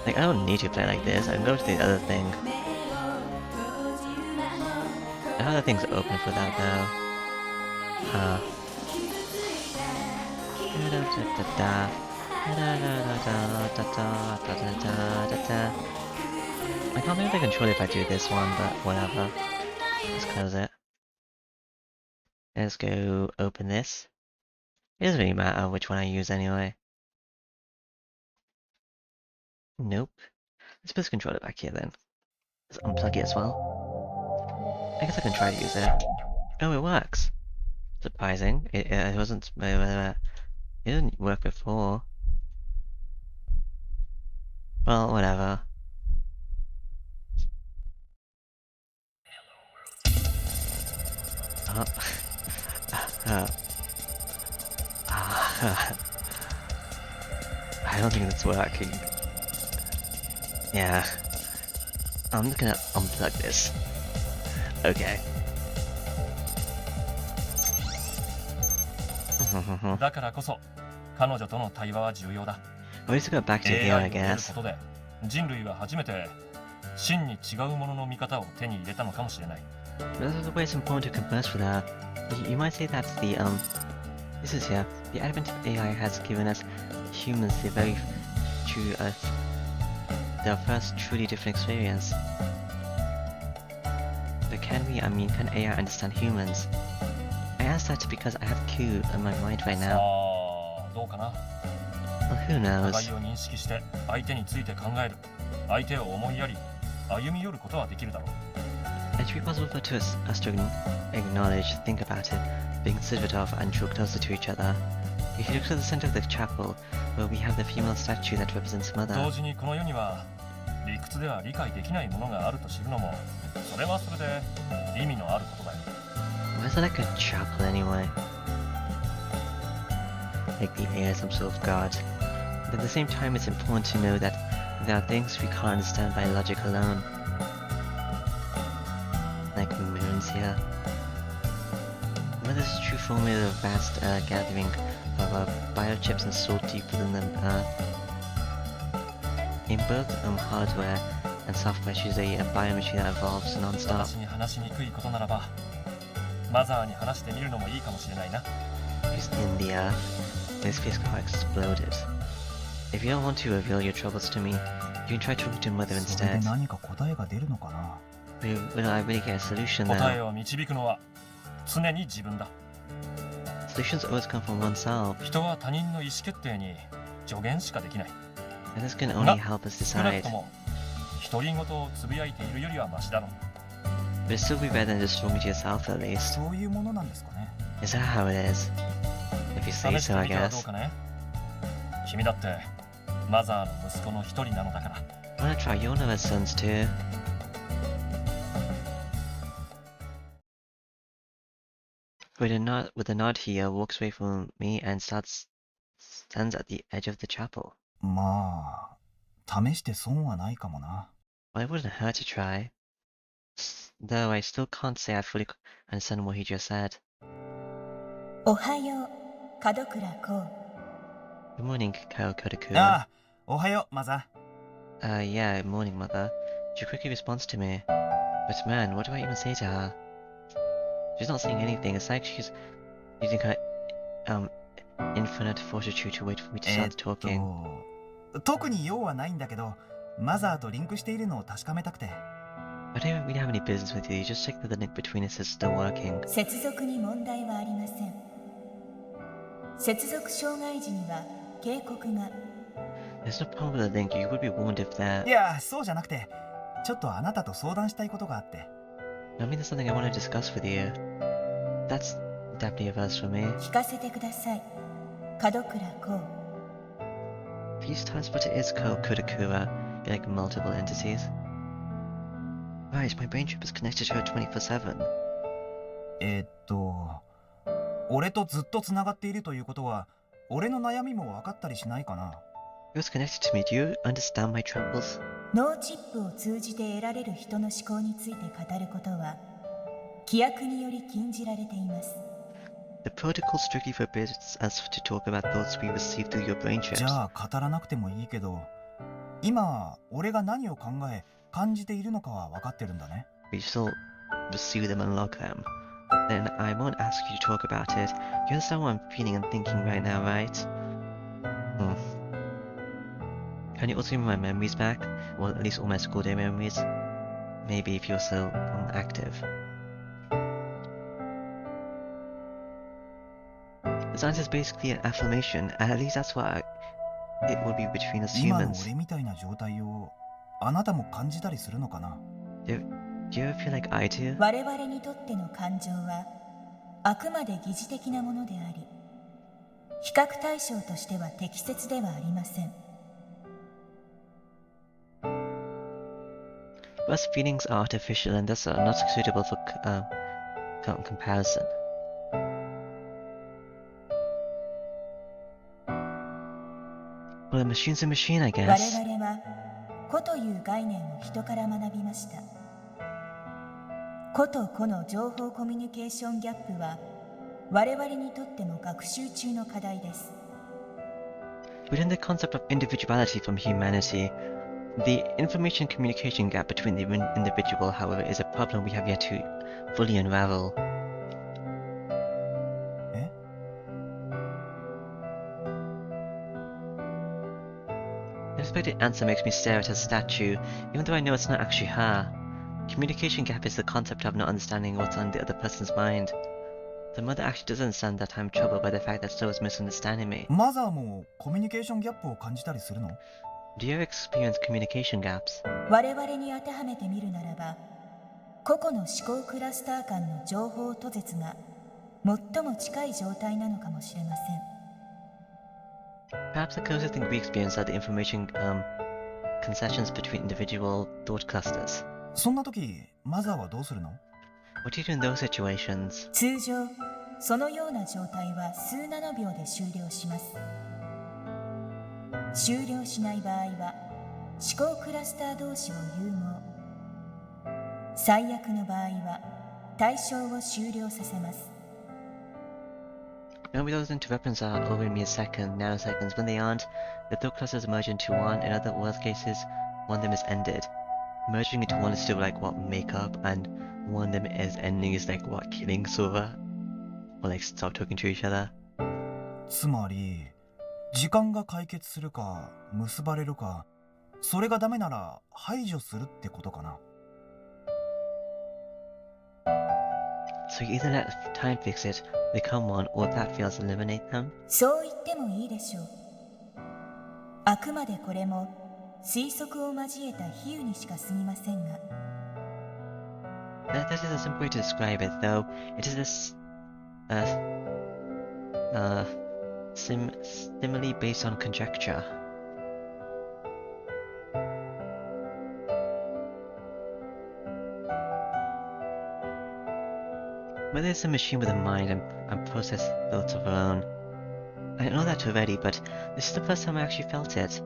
Like, I don't need to play like this, I can go to the other thing. The other thing's open for that though. Huh. I can't make the controller if I do this one, but whatever. Let's close it. Let's go open this. It doesn't really matter which one I use anyway. Nope. Let's put the controller back here then. Let's unplug it as well. I guess I can try to use it. Oh, it works! Surprising. It wasn't... It didn't work before. Well, whatever. Oh. I don't think that's working. Yeah. I'm just gonna unplug this. Okay. だからこそ彼女との対話は重要だ。 We'll just go back to here, I AI を得る guess. ことで人類は初めて真に違うものの見方を手に入れたのかもしれない。 But that's why it's important to converse with her. You might say that the this is here. The advent of AI has given us humans the very true their first truly different experience. But can AI understand humans? I ask that because I have Q in my mind right さ now. あどうかな。 Well, who 互 knows? いを認識して相手について考える。相手を思いやり歩み寄ることはできるだろう。 It should be possible for us to acknowledge, think about it, be considerate of, and draw closer to each other. If you look to the center of the chapel, where we have the female statue that represents 同 Mother, 時にこの世には理屈では理解できないものがあると知るのもそれはそれで意味のあることだよ。 why is it like a chapel anyway? Like the AI is some sort of god. But at the same time, it's important to know that there are things we can't understand by logic alone. Like moons here. Mother's true formula of vast gathering of biochips and salt deep within the Earth. In both hardware and software. She's a biomachine that evolves non-stop. 私に話しにくいことならばマザーに話してみるのもいいかもしれないな。 She's in the earth. His face got exploded. If you don't want to reveal your troubles to me, you can try talking to mother それで instead. 何か答えが出るのかな。 Will I really get a solution 答え now? を導くのは常に自分だ。 Solutions always come from oneself, 人は他人の意思決定に助言しかできない。 and this can only help us 少なく decide. とも独り言をつぶやいているよりはマシだろう。 But it'd still be better than just talking to yourself at least. そういうものなんですかね。 Is that how it is? If you say 試して so, I みてはどう guess. かね。君だってマザーの息子の一人なのだから。 I wanna try your Noah's sons too. With a nod, he walks away from me and stands at the edge of the chapel. まあ、試して損はないかもな。 Well, it wouldn't hurt to try. Though I still can't say I fully understand what he just said. おはよう、門倉こ Good morning, Kodaku. ああ、おはよう、マザ Yeah, morning, mother. She quickly responds to me. But man, what do I even say to her? She's not saying anything. It's like she's using her, infinite fortitude to wait for me to ー。 start talking. 特に用はないんだけど、マザーとリンクしているのを確かめたくて。 I don't really have any business with you. You just check that the link between us is still working. う。接続に問題はありません。接続障害時には警告が。 There's no problem with the link. You would be warned if that. いや、そうじゃなくて、ちょっとあなたと相談したいことがあって。 I mean, there's something I want to discuss with you. That's definitely a verse for me. 聞かせてください。門倉こ These times, but it is Kodakura, like multiple entities. Right, my brain chip is connected to her 24/7. 俺とずっとつながっているということは、俺の悩みも分かったりしないかな。 It was connected to me. Do you understand my troubles? 脳チップを通じて得られる人の思考について語ることは規約により禁じられています。 The protocol strictly forbids us to talk about thoughts we receive through your brain じ chips. ゃあ語らなくてもいいけど、今俺が何を考え感じているのかは分かってるんだね。 We still receive them and log them. Then I won't ask you to talk about it. You understand what I'm feeling and thinking right now, right? Can you also give me my memories back? Or at least all my school day memories? Maybe if you're still active. The science is basically an affirmation, and at least that's what it would be between us 今の humans. 俺みたいな状態をあなたも感じたりするのかな。 Do you ever feel like I do? 我々にとっての感情はあくまで疑似的なものであり、比較対象としては適切ではありません。 Us feelings are artificial and thus are not suitable for comparison. Well, a machine's a machine, I 我 guess. 々は個という概念を人から学びました。個と個の情報コミュニケーションギャップは我々にとっても学習中の課題です。 Within the concept of individuality from humanity, the information communication gap between the individual, however, is a problem we have yet to fully unravel. え The unexpected answer makes me stare at her statue, even though I know it's not actually her. Communication gap is the concept of not understanding what's on the other person's mind. The mother actually doesn't understand that I'm troubled by the fact that Stowe is misunderstanding me. マザーもコミュニケーションギャップを感じたりするの？ Do you ever experience communication gaps? 我々に当てはめてみるならば、個々の思考クラスター間の情報途絶が最も近い状態なのかもしれません。 Perhaps the closest thing we experience are the information concessions between individual thought clusters. そんな時マザーはどうするの？ What do you do in those situations? 通常、そのような状態は数ナノ秒で終了します。終了しない場合は、思考クラスター同士を融合。最悪の場合は、対象を終了させます。 Maybe those interruptions are over in mere nanoseconds. When they aren't, the thought clusters merge into one. In other worst cases, one of them is ended. merging into one is still like what makeup, and one of them is ending is like what killing Sora, or like stop talking to each other. つまり時間が解決するか結ばれるか、それがダメなら排除するってことかな。So you either let time fix it, become one, or if that fails, eliminate them. そう言ってもいいでしょう。あくまでこれも推測を交えた比喩にしか過ぎませんが。That is a simple way to describe it, though. It is this simile based on conjecture. Whether it's a machine with a mind and process thoughts of her own. I know that already, but this is the first time I actually felt it.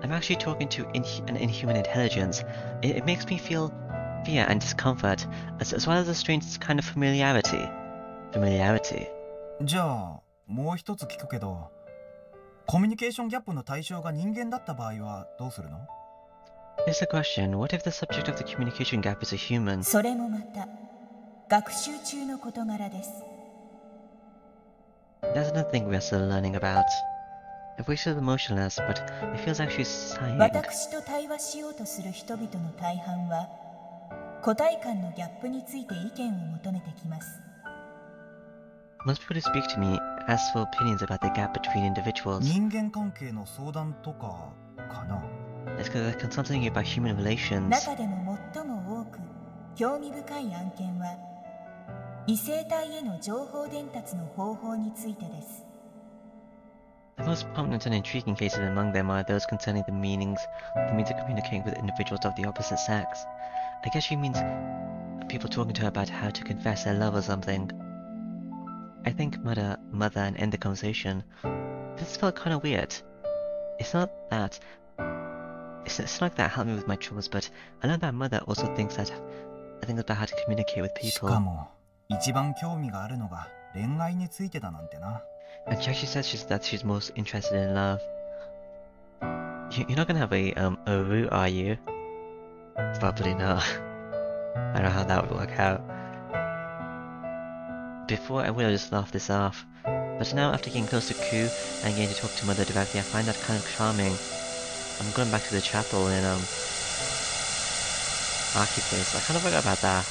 I'm actually talking to an inhuman intelligence. It makes me feel fear and discomfort, as well as a strange kind of familiarity. Familiarity. じゃあもう一つ聞くけど、コミュニケーションギャップの対象が人間だった場合はどうするの？ Here's the question: what if the subject of the communication gap is a human? それもまた学習中の事柄です。That's another thing we're still learning about. The voice is emotionless, but it feels like she's sighing. 私と対話しようとする人々の大半は個体間のギャップについて意見を求めてきます。Most people who speak to me ask for opinions about the gap between individuals. 人間関係の相談とかかな。 It's because they're consulting you about human relations. 中でも最も多く興味深い案件は異性体への情報伝達の方法についてです。The most prominent and intriguing cases among them are those concerning the meanings for me to communicate with individuals of the opposite sex. I guess she means people talking to her about how to confess their love or something. I think mother and end the conversation. This felt kind of weird. It's not that. It's like that helped me with my troubles, but I learned that mother also thinks about how to communicate with し people. かも一番興味があるのが恋愛についてだなんてな。And she actually says that she's most interested in love. You're not gonna have a root, are you? Probably not. I don't know how that would work out. Before I would have just laughed this off, but now after getting close to Ku and getting to talk to Mother directly, I find that kind of charming. I'm going back to the chapel in Aki place. I kind of forgot about that.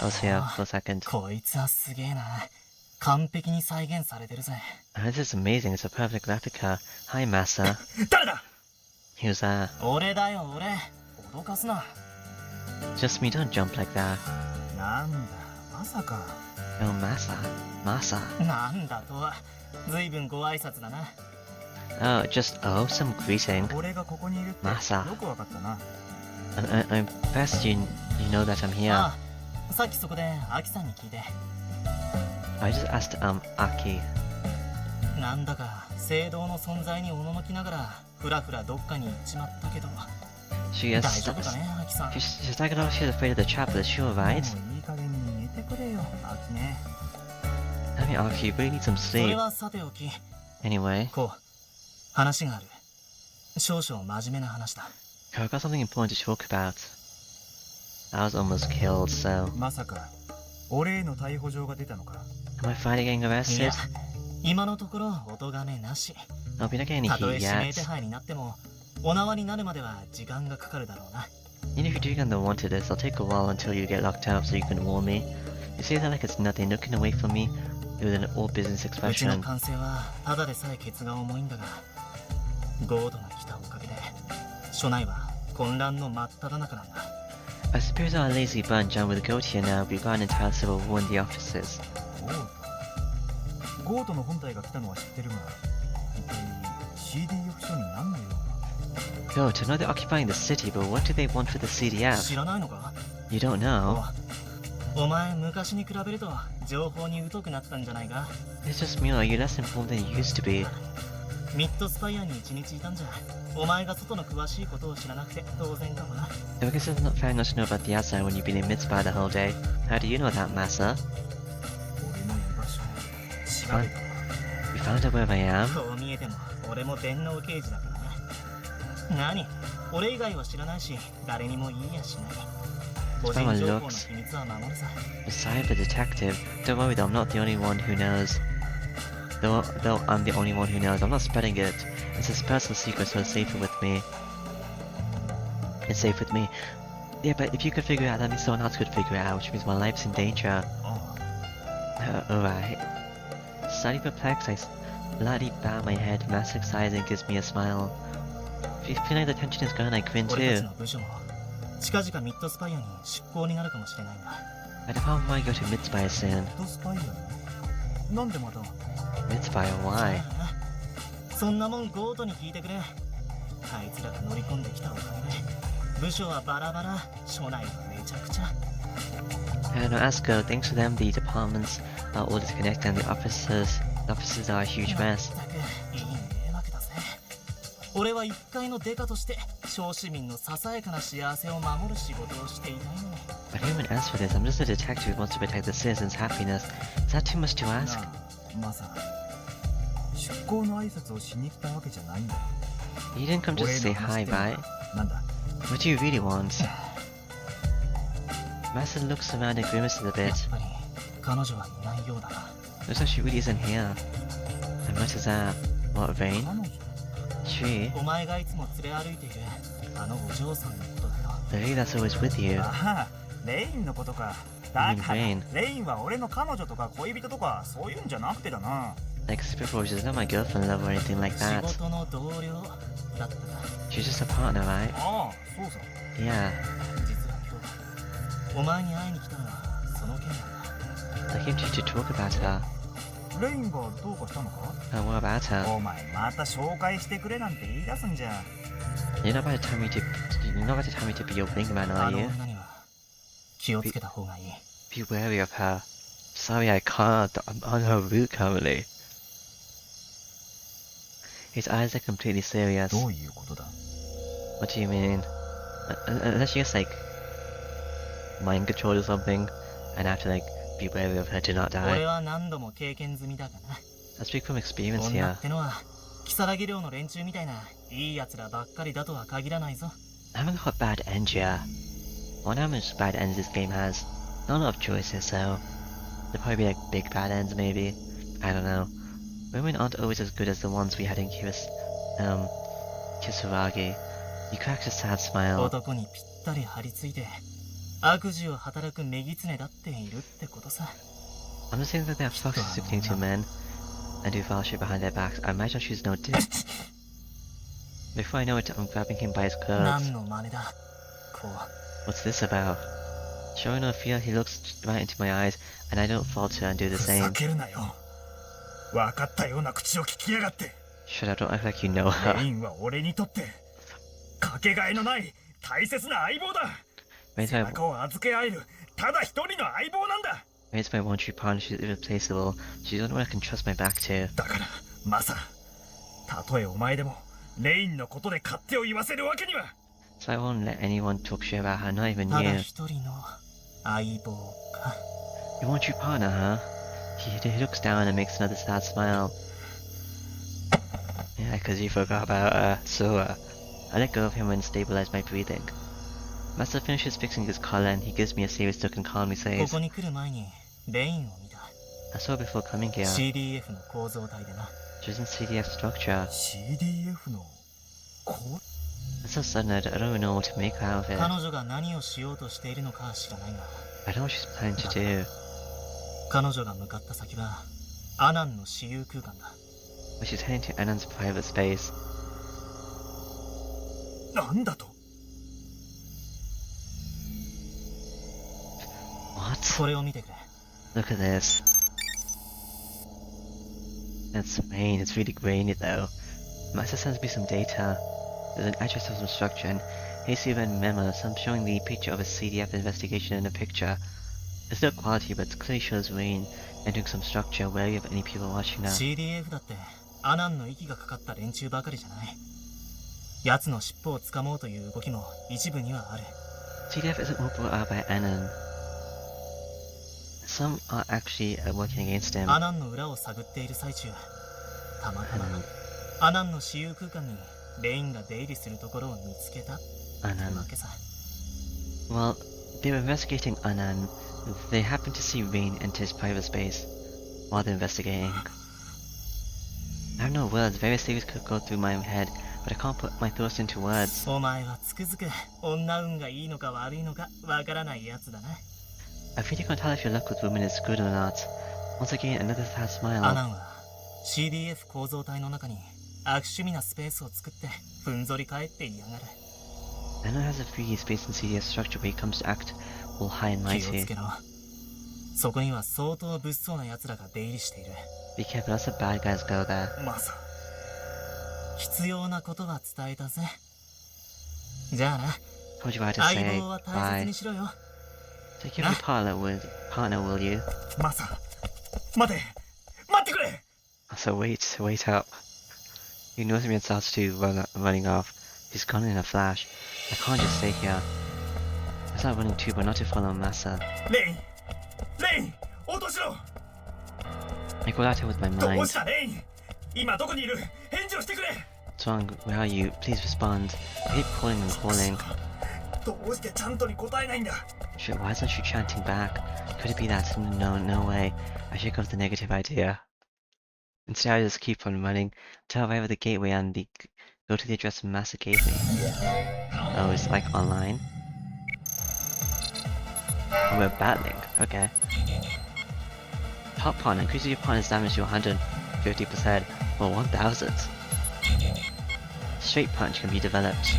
I was here for a second. こいつはすげえな。完璧に再現されてるぜ。This is amazing. It's a perfect replica. Hi, Massa. 誰だ？ Who's that? 俺だよ、俺。脅かすな。Just me. Don't jump like that. なんだまさか。Oh, Massa. なんだとは。ずいぶんご挨拶だな。Oh, some greeting. 俺がここにいるってまさよくわかったな。I'm best you know that I'm here. ああ、さっきそこでアキさんに聞いて。I just asked Aki. なんだか聖堂の存在におののきながらふらふらどっかに行っちまったけど。 She is. 大丈夫かね、アキさん。 She's like, oh, she's afraid of the chapel. Is she alright? もういい加減に寝てくれよ、アキね。I mean, Aki, you really need some それ sleep. はさておき。 Anyway, こう、話がある。少々真面目な話だ。I've got something important to talk about. I was almost killed, so まさか俺への逮捕状が出たのか。 am I finally getting いや arrested? 今のところお咎めなし。 I'll be not getting any たとえ heat 指名 yet. 手配になってもお縄になるまでは時間がかかるだろうな。 Even if you do get the wanted list, I'll take a while until you get locked up so you can warn me. You say that like it's nothing, looking away from me with an all business うちの expression. 管制はただでさえケツが重いんだが、ゴードが来たおかげで署内は混乱の真っ只中なんだ。 I suppose our lazy bunch, and with Goat here now, we've got an entire civil war in the offices. ゴートの本体が来たのは知ってるが、一体 CDF 署に何の用が。 Goat, I know they're occupying the city, but what do they want with the CDF? 知らないのか？ You don't know? お前昔に比べると情報に疎くなったんじゃないか？ It's just me, are you less informed than you used to be? ミッドスパイアに一日いたんじゃ、お前が外の詳しいことを知らなくて当然かもな。 I guess it's not fair not to know about the outside when you've been in Midspire the whole day. How do you know that, Massa? 俺の居場所調べたわ。 You found out where I am? こう見えても俺も電脳刑事だからな。何？俺以外は知らないし、誰にも言いやしない。 個 By my 人情報の looks, 秘密は守るさ。 the cyber detective. Don't worry though, I'm not the only one who knows. Though I'm the only one who knows, I'm not spreading it. It's his personal secret, so it's safer with me. It's safe with me. Yeah, but if you could figure it out, that means someone else could figure it out, which means my life's in danger. あ Alright. Slightly perplexed, I slightly bow my head. Massive sighs and gives me a smile. If you feel like the tension is gone, I grin 俺た too. ちの部署も近々ミッドスパイアに出向になるかもしれないんだ。 My department might go to Midspire soon. あスパイアになんでまた Midspire, why? そんなもんゴートに聞いてくれ。あいつらが乗り込んできたおかげで部署はバラバラ、署内はめちゃくちゃ。 No, ask go. Thanks to them, the departments are all disconnected and the offices are a huge mess. まったくいい迷惑だぜ。俺は一階のデカとして小市民のささやかな幸せを守る仕事をしていたいのに。 But who even asked for this? I'm just a detective who wants to protect the citizens' happiness. Is that too much to な ask? あマサ出向の挨拶をしに来たわけじゃないんだ。 You didn't come just to 俺 say の話 hi, ってのは right? なんだ What do you really want? Master looks around and grimaces a や bit. っぱり彼女はいないようだな。 Looks like she really isn't here. And what is that? What, Rain? 彼女 She? お前がいつも連れ歩いているあのお嬢さんのことだよ。 The lady that's always with you. ああレインのことか。だからレインレインは俺の彼女とか恋人とかそういうんじゃなくてだな。 Like I said before, she's not my girlfriend, love, or anything like 仕 that. 事の同僚だったか。 She's just a partner, right? ああそうさ。 Yeah. 実は今日お前に会いに来たのはその件なんだ。 I came to you to talk about her. レインがどうかしたのか What about her? お前また紹介してくれなんて言い出すんじゃ。 You're not about to tell me to be your wingman, あ are の you? 女には気をつけた方がいい。 Be wary of her. Sorry, I can't. I'm on her route currently. His eyes are completely serious. どういうことだ What do you mean? Unless she gets like mind control or something, and I have to like be wary of her to not 俺 die. は何度も経験済みだがな。 I speak from experience 女 here. ってのは如月寮の連中みたいないい奴らばっかりだとは限らないぞ。 I haven't got bad ends here. I wonder how much bad ends this game has. Not a lot of choices, so there'll probably be like big bad ends, maybe. I don't know. Women aren't always as good as the ones we had in Kisaragi. He cracks a sad smile. 男にぴったり張り付いて悪事を働く女狐だっているってことさ。 I'm just saying that there are foxes sifting to men and do foul shit behind their backs. I imagine she's no dick. Before I know it, I'm grabbing him by his clothes. 何の真似だこう。 What's this about? Showing no fear, he looks right into my eyes, and I don't falter and do the ふざ same. けるなよ。分かったような口を聞きやがって。 Shut up, don't act like you know レイ her. ンは俺にとってかけがえのない大切な相棒だ。 Raised 背 by, 中を預け合えるただ一人の相棒なんだ。 raised by one true partner, she's irreplaceable. She's the only one I can trust my back to. だからマサ、たとえお前でもレインのことで勝手を言わせるわけには。 So I won't let anyone talk shit about her, not even ただ you. 一人の相棒か。 You want your partner, huh? He looks down and makes another sad smile. Yeah, because you forgot about Sora. I let go of him and stabilize my breathing. Master finishes fixing his collar and he gives me a serious look and calmly こ says, こに来る前にレインを見た。 I saw her before coming here. CDF の構造体でな。 She was in CDF structure. CDF のこ It's so sudden, I don't even know what to make out of it. 彼女が何をしようとしているのかは知らないが、 I don't know what she's planning to do. 彼女が向かった先はアナンの私有空間だ。 But she's heading to Anan's private space. なんだと。 What? これを見てくれ。 Look at this. It's rain, it's really rainy though. Master sends me some data. There's an address of some structure and hasty red memo, some showing the picture of a CDF investigation in a picture. It's low quality but it clearly shows rain entering some structure wary of any people watching now. CDF だってアナンの息がかかった連中ばかりじゃない。奴の尻尾をつかもうという動きも一部にはある。 CDF isn't all brought out by Anan. Some are actually working against him. アナンの裏を探っている最中、たまたま Anan. アナンの私有空間にレインが出入りするところを見つけたってわ Anan. けさ。 Well, they were investigating Anan. They happened to see Rain enter his private space while they're investigating. I have no words. Various theories could go through my head, but I can't put my thoughts into words. お前はつくづく女運がいいのか悪いのかわからないやつだな。 I really can't tell if your luck with women is good or not. Once again, another sad ア smile. ナンは CDF 構造体の中に悪趣味なスペースを作ってふんぞり返っていやがる。 Anan has a free space in CDS structure where he comes to act all high and 気を mighty. つけろ。そこには相当物騒な奴らが出入りしている。 Be careful, lots of bad guys go there. まさ。必要なことは伝えたぜ。じゃあな。 Told you what to 相 say. 棒は大切 Bye. にしろよ。 Take care of your partner, will you? マサ。待て。待ってくれ。 So wait up. You notice me and starts to running off. He's gone in a flash. I can't just stay here. I start running too, but not to follow Masa. レイン。レイン。落としろ。 I go out here with my どう mind. したレイン。今どこにいる。返事をしてくれ。 What's wrong? Where are you? Please respond. I keep calling and calling. どうしてちゃんとに答えないんだ。 Shit, why isn't she chanting back? Could it be that? No way. I shake off the negative idea. Instead, I just keep on running until I arrive at the gateway and go to the address Masa gave me. Oh, it's like online? Oh, we're battling. Okay. Top partner. Increases your partner's damage to 150%. Well, 1000. Straight punch can be developed.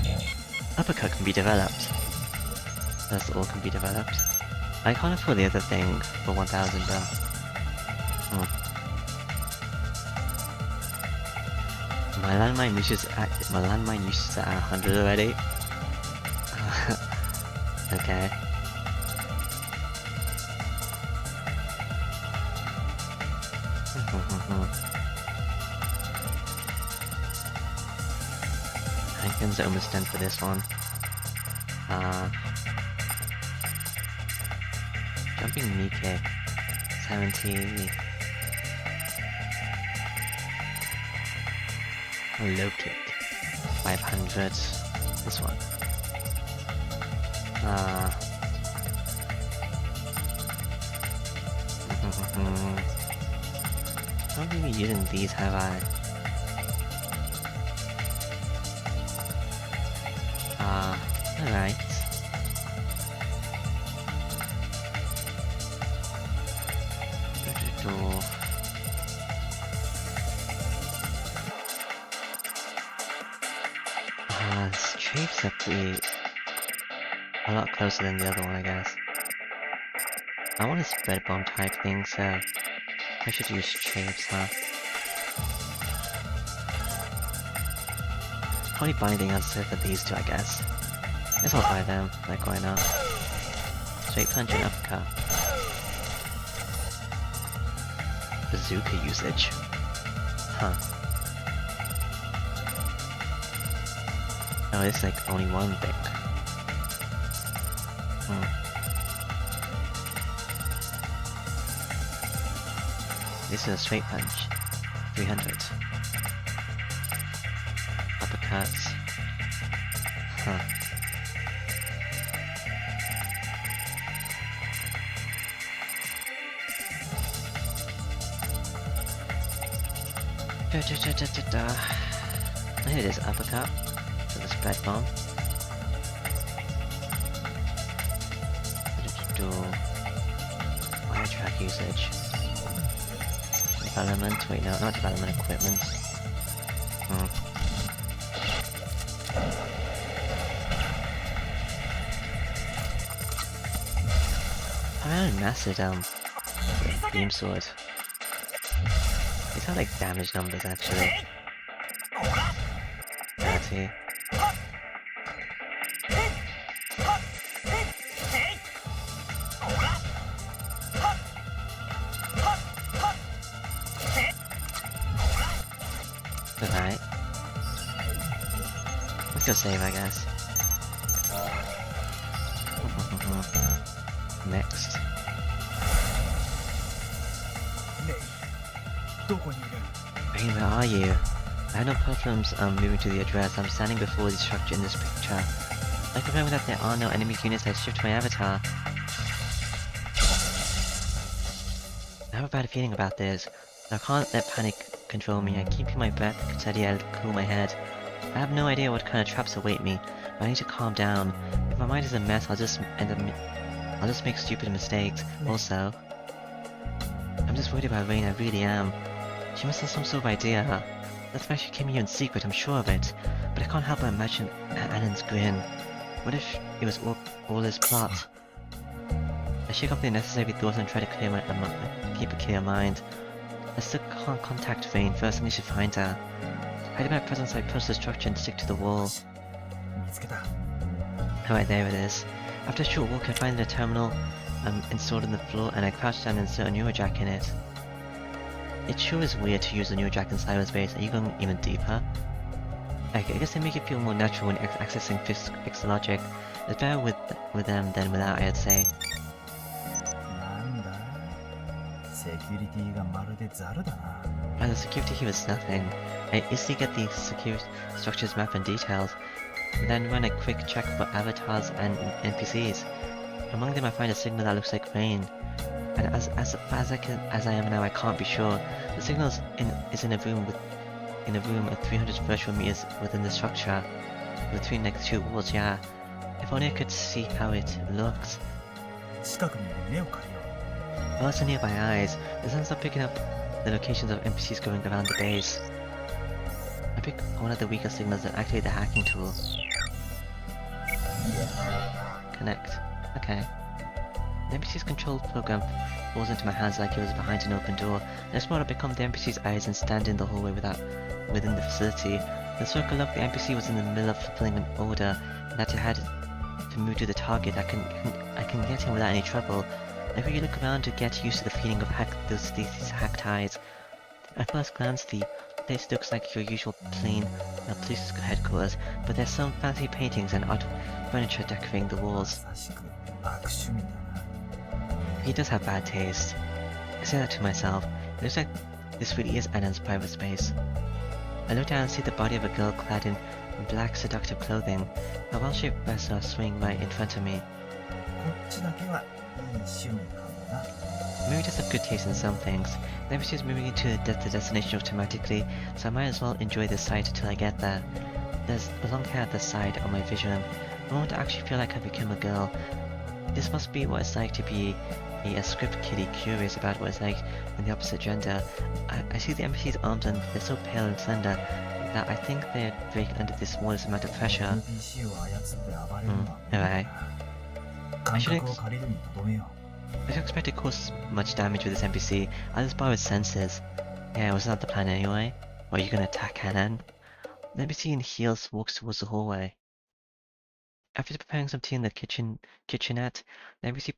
Uppercut can be developed. That's all can be developed. I can't afford the other thing for 1000 though. My landmine uses are at 100 already. Okay. Icons are almost done for this one. Jumping knee kick, 70. Low kick, 500. This one. Not really using these, have I? Alright. Strafes are pretty... a lot closer than the other one, I guess. I want a spread bomb type thing, so I should use strafes, huh? Only buy anything else except for these two, I guess. Guess I'll buy them, like why not? Straight punch and uppercut. Bazooka usage. Huh. Oh, it's like only one thing. This is a straight punch. 300. Uppercuts. Huh. Here it is, uppercut. For the spread bomb. Fire track usage. Development, wait no, not development, equipment. I really mastered beam sword. These are like damage numbers actually. 30. Alright. Let's go save, I guess. Next. Rain, where are you? I had no problems moving to the address. I'm standing before the structure in this picture. I confirm that there are no enemy units. I shift my avatar. I have a bad feeling about this. I can't let panic control me. I keep my breath steady and cool my head. I have no idea what kind of traps await me, but I need to calm down. If my mind is a mess, I'll just make stupid mistakes. Also, I'm just worried about Rain. I really am. She must have some sort of idea. That's why she came here in secret. I'm sure of it. But I can't help but imagine Annan's grin. What if it was all his plot? I shake off the necessary thoughts and try to keep a clear mind. I still can't contact Rain. First, I need to find her. Hiding my presence, I punch the structure and stick to the wall. Alright, there it is. After a short walk, I find the terminal installed in the floor, and I crouch down and insert a neurojack in it. It sure is weird to use a neurojack in cyberspace. Are you going even deeper? I guess they make it feel more natural when accessing fixed logic. It's better with them than without, I'd say. The security here is nothing. I easily get the security structure's map and details, and then run a quick check for avatars and NPCs. Among them I find a signal that looks like Rain. And as I am now, I can't be sure. The signal is in a room at 300 virtual meters within the structure, between like two walls. Yeah, if only I could see how it looks. Also near my eyes, the sense of picking up the locations of NPCs going around the base. I pick one of the weaker signals and activate the hacking tool. Connect. Okay. The NPC's control program falls into my hands like it was behind an open door. I just want to become the NPC's eyes and stand in the hallway within the facility. The circle looked the NPC was in the middle of fulfilling an order, and that I had to move to the target. I can get him without any trouble. I quickly look around to get used to the feeling of these hacked eyes. At first glance, the place looks like your usual plain police headquarters, but there's some fancy paintings and art furniture decorating the walls. He does have bad taste. I say that to myself. It looks like this really is Annan's private space. I look down and see the body of a girl clad in black seductive clothing. A well-shaped vessel swinging right in front of me. Maybe just have good taste in some things. The NPC is moving into the destination automatically, so I might as well enjoy the sight until I get there. There's a long hair at the side of my vision. The moment I actually feel like I've become a girl. This must be what it's like to be a script kiddie curious about what it's like in the opposite gender. I see the NPC's arms and they're so pale and slender that I think they'd break under the smallest amount of pressure. Alright. I shouldn't expect to cause much damage with this NPC. I'll just borrow its senses. Yeah, it was not the plan anyway. Or are you gonna attack Annan? The NPC in heels walks towards the hallway. After preparing some tea in the kitchenette, the NPC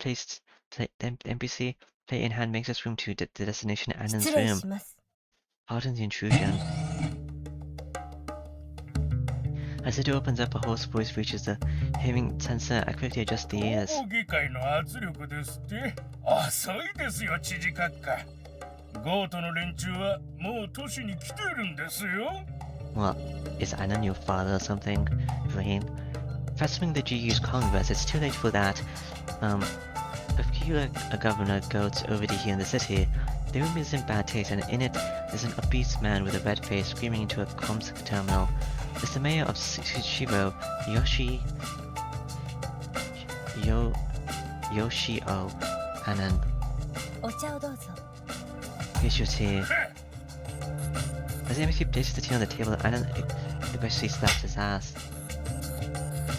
plate in hand makes its room to the destination Annan's room. Pardon the intrusion. As the door opens up, a hoarse voice reaches the hearing sensor. I quickly adjust the ears. What? Is Annan your father or something? Rain? Assuming the GU's Congress, it's too late for that. A peculiar governor goes over to here in the city. The room is in bad taste, and in it is an obese man with a red face screaming into a comms terminal. It's the mayor of Shiro, Yoshio Annan. Here's your tea. As the NPC places the tea on the table, Annan aggressively slaps his ass.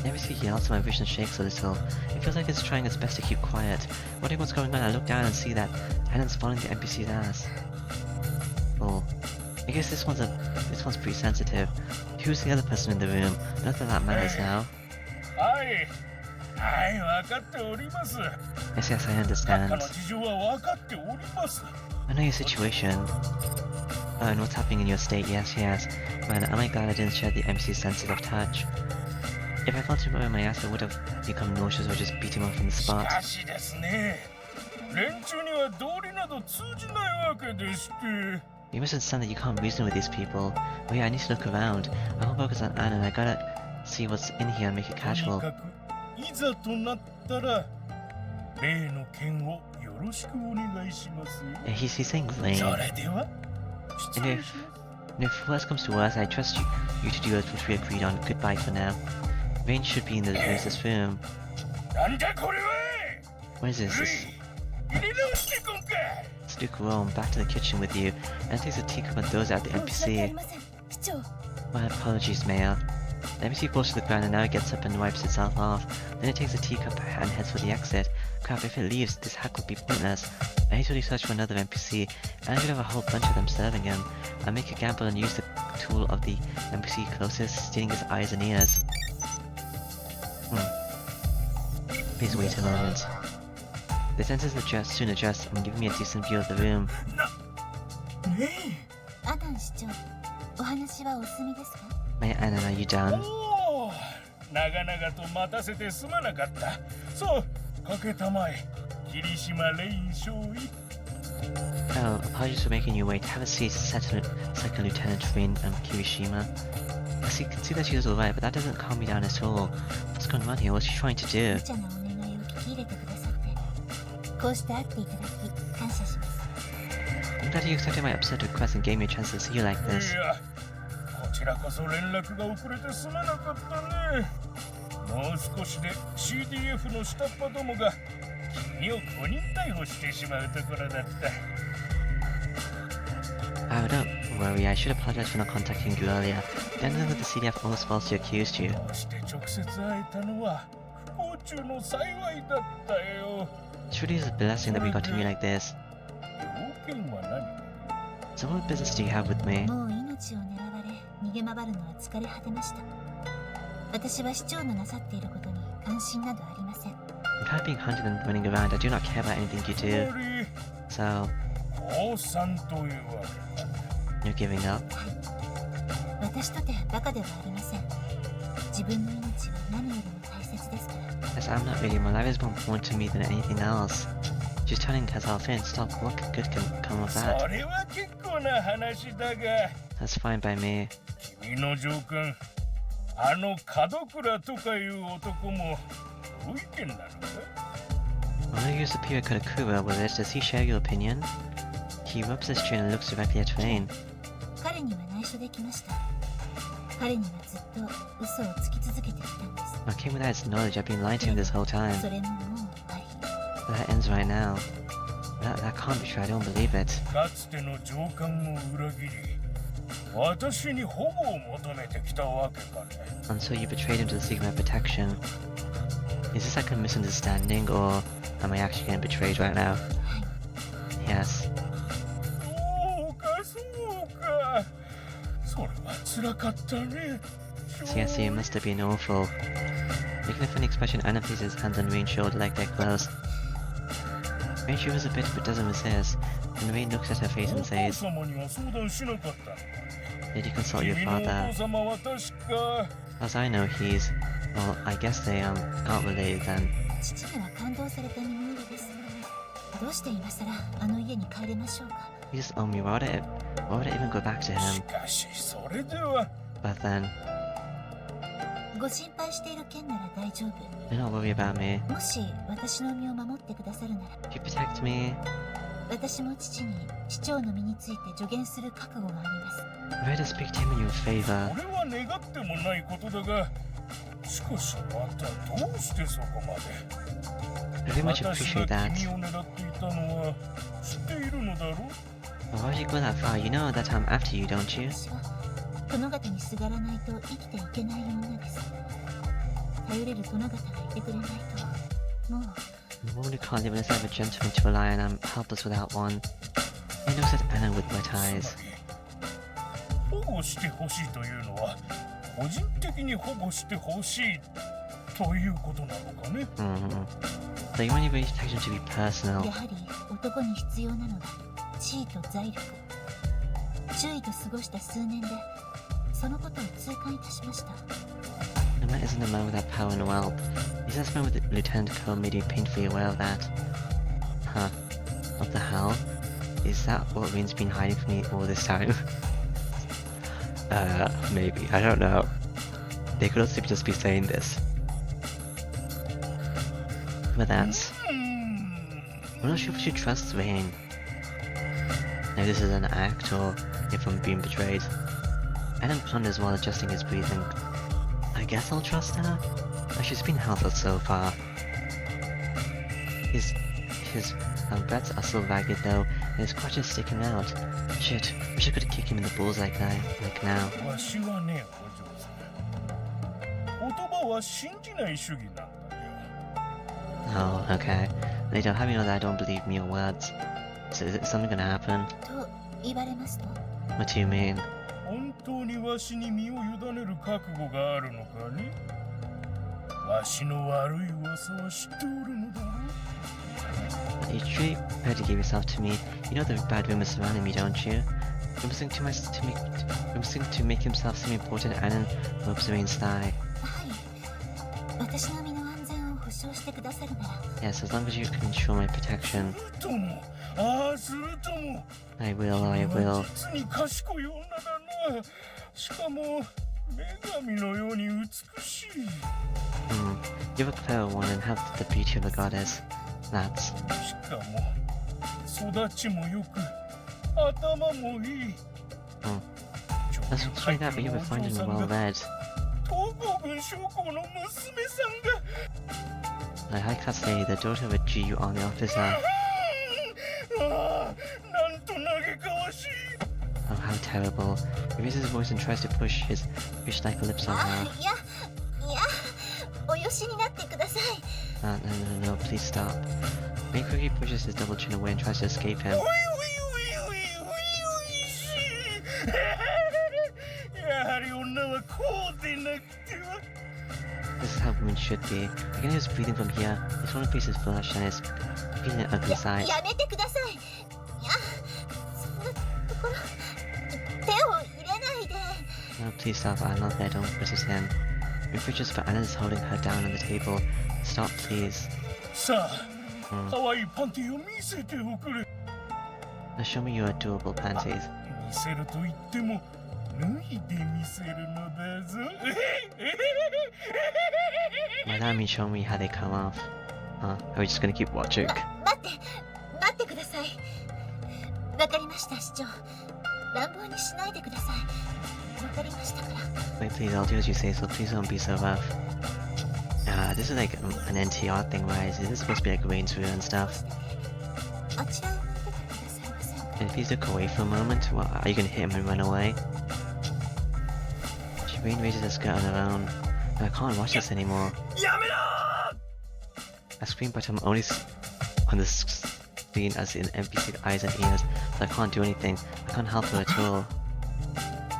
The NPC yells, so my vision shakes a little. It feels like it's trying its best to keep quiet. Wondering what's going on, I look down and see that Annan's following the NPC's ass. Oh. I guess this one's pretty sensitive. Who's the other person in the room? Not that that matters now. Yes, I understand. I know your situation. And what's happening in your state, yes. Man, am I glad I didn't share the NPC's sensitive touch. If I felt him over my ass, I would have become nauseous or just beat him off on the spot. You must understand that you can't reason with these people. Oh yeah, I need to look around. I won't focus on Anna and I gotta see what's in here and make it とに casual. かくいざとなったら例の件をよろしくお願いしますよ。 Yeah, he's saying rain. それでは失 And 礼 if, します。 and if worse comes to worse, I trust you to do what we agreed on. Goodbye for now. Rain should be in this room. なんだこれは。 What is this? 入れ直してこんか。 It's Duke Rome, back to the kitchen with you, and takes a teacup and throws it at the 申し訳あり NPC. ません市長 My apologies, Mayor. The NPC falls to the ground and now it gets up and wipes itself off. Then it takes a teacup and heads for the exit. Crap, if it leaves, this hack would be pointless. I hastily search for another NPC, and I could have a whole bunch of them serving him. I make a gamble and use the tool of the NPC closest, stealing his eyes and ears. Please wait a moment. This enters the soon address and give me a decent view of the room. アダン市長、お話はお済みですか？ Mayor Anna, are you done? おお、長々と待たせてすまなかった。そう、かけたまえ。霧島レイン少尉。 Oh, apologies for making you wait. Have a seat, Second Lieutenant Rain Kirishima. I can see that she was alright, but that doesn't calm me down at all. What's going on here? What's she trying to do? 無茶なお願いを聞き入れてくださって、こうして会っていただき感謝します。 I'm glad you accepted my absurd request and gave me a chance to see you like い this. や、こちらこそ連絡が遅れてすまなかったね。もう少しで CDF の下っ端どもが君を誤認逮捕してしまうところだった。 Oh, don't worry. I should apologize for not contacting you earlier. The ending of the CDF almost falsely accused you. こうして直接会えたのは不幸中の幸いだったよ。 It's really a blessing that we got to meet like this. 要件は何か。 So what business do you have with me? もう命を狙われ逃げ回るのは疲れ果てました。私は市長のなさっていることに関心などありません。 I'm kind of being hunted and running around. I do not care about anything you つ do. まり So, 降参というわけだ。 you're giving up? 私とてバカではありません。自分の命は何よりも大切ですから。 Yes, I'm not really. My life is more important to me than anything else. She's turning herself in. Stop. What good can come of そ that? れは結構な話だが、 That's fine by me. 君の上官、あの門倉とかいう男もご意見なのか？ When you superior Karakura with this, does he share your opinion? He rubs his chin and looks directly at Rain. 彼には内緒できました。彼にはずっと嘘をつき続けてきたんです。 I came without his knowledge. I've been lying to him this whole time. それももう終わり。 But that ends right now. That can't be true. I don't believe it. かつての上官を裏切り、私に保護を求めてきたわけかね。 And so you betrayed him to seek my protection. Is this like a misunderstanding, or am I actually getting betrayed right now? Yes. そうかそうか。それは辛かったね。 See, I see. It must have been awful. Making a funny expression, Anna places his hands on Rain's shoulder like they're close. Rain shivers a bit but doesn't resist. And Rain looks at her face お and 父 says, 様には相談しなかったのか。 Did you consult your 君のお father? 父様は確か。 As I know, he's... Well, I guess they, aren't related then. 父には感動された身の上です。どうして今さらあの家に帰れましょうか。 He just owned me. Why would I even go back to し him? かしそれでは。 But then, ご心配している件なら大丈夫。 do not worry about me. もし私の身を守ってくださるなら、 If you protect me, 私も父に市長の身について助言する覚悟があります。 I'm ready to speak to him in your favor. 俺は願ってもないことだが、しかしまたどうしてそこまで。 I very much 私 appreciate が that. 君を狙っていたのは知っているのだろう？ Well, why would you go that far? You know that I'm after you, don't you? 私は殿方にすがらないと生きていけない女です。頼れる殿方がいてくれないと、もう。 The woman who can't live unless I have a gentleman to rely on, I'm helpless without one. I looks at Anna with wet eyes. 保護してほしいというのは個人的に保護してほしいということなのかね。 So you want your protection to be personal. やはり男に必要なのは地位と財力。周囲と過ごした数年でそのことを痛感いたしました。 No man isn't a man without power and wealth. His assessment with Lieutenant Cole made you painfully aware of that. Huh. What the hell? Is that what Rin's been hiding from me all this time? Maybe. I don't know. They could also just be saying this. But that's... I'm not sure if she trusts Rin. If this is an act or if I'm being betrayed. Adam ponders while adjusting his breathing. I guess I'll trust her? She's been helpful so far. His breaths are still ragged though, and his crotch is sticking out. Shit, wish I could kick him in the balls like that, like now. Oh, okay. Later, having know that I don't believe mere words. So is something gonna happen? What do you mean? You truly prepared to give yourself to me. You know the bad rumors surrounding me, don't you? Rumors to make himself seem important and ropes Rin's thigh. Yes, as long as you can ensure my protection. I will, I will. You're a clever one and have the beauty of a goddess. That's... That's straight up, but you were fine and well read. I can't say the daughter of a GU army officer. Oh, how terrible. He raises his voice and tries to push his fish-like lips on her. No, please stop. Rin quickly pushes his double chin away and tries to escape him. This is how women should be. I can hear his breathing from here. His whole face is flushed and his feeling an ugly sight. No, please stop. I'm not there. Don't resist him. Rin reaches but Anna is holding her down on the table. Stop, please. Now show me your adorable panties. By that I mean show me how they come off. Huh? Are we just gonna keep watching? Wait, please, I'll do as you say, so please don't be so rough. This is like an NTR thing, right? Is this supposed to be like rain through and stuff? And if he's look away for a moment, well, are you gonna hit him and run away? Rin raises her skirt on her own. No, I can't watch this anymore. I scream, but I'm only on the screen as in NPC eyes and ears, so I can't do anything. I can't help her at all.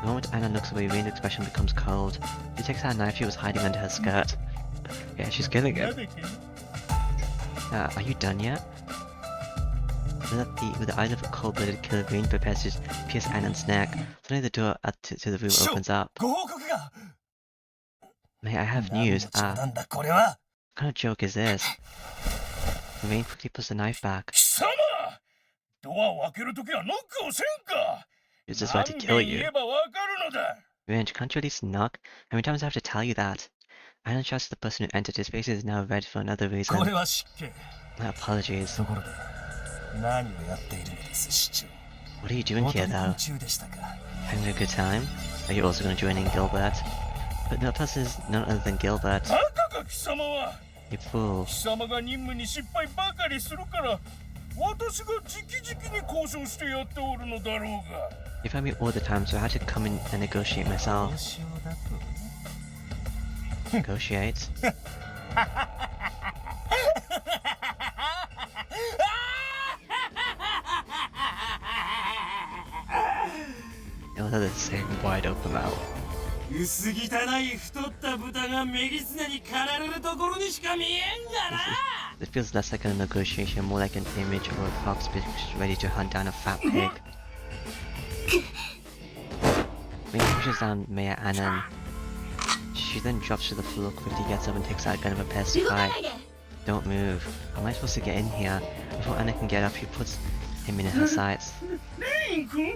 The moment Anna looks away, Rin's expression becomes cold. She takes out a knife she was hiding under her skirt. Yeah, she's killing it. Are you done yet? With the eyes of a cold-blooded killer, Rin prepares to pierce Anna's neck. Suddenly the door to the room opens up. May I have news? What kind of joke is this? Rin quickly puts the knife back. She's just about to kill you. Rin, can't you at least knock? How many times do I have to tell you that? Anna shouts to the person who entered. His face is now red for another reason. My apologies. What are you doing here, though? Having a good time? Are you also going to join in Gilbert? But no person is none other than Gilbert. You fool. You find me all the time, so I had to come in and negotiate myself. Negotiate? You'll have the same wide open mouth. It feels less like a negotiation, more like an image of a fox ready to hunt down a fat pig. Rin pushes down Mayor Annan. She then drops to the floor, quickly gets up and takes out a gun of a Baldr Sky. Don't move. How am I supposed to get in here? Before Anna can get up, she puts aiming at her sights. レイン君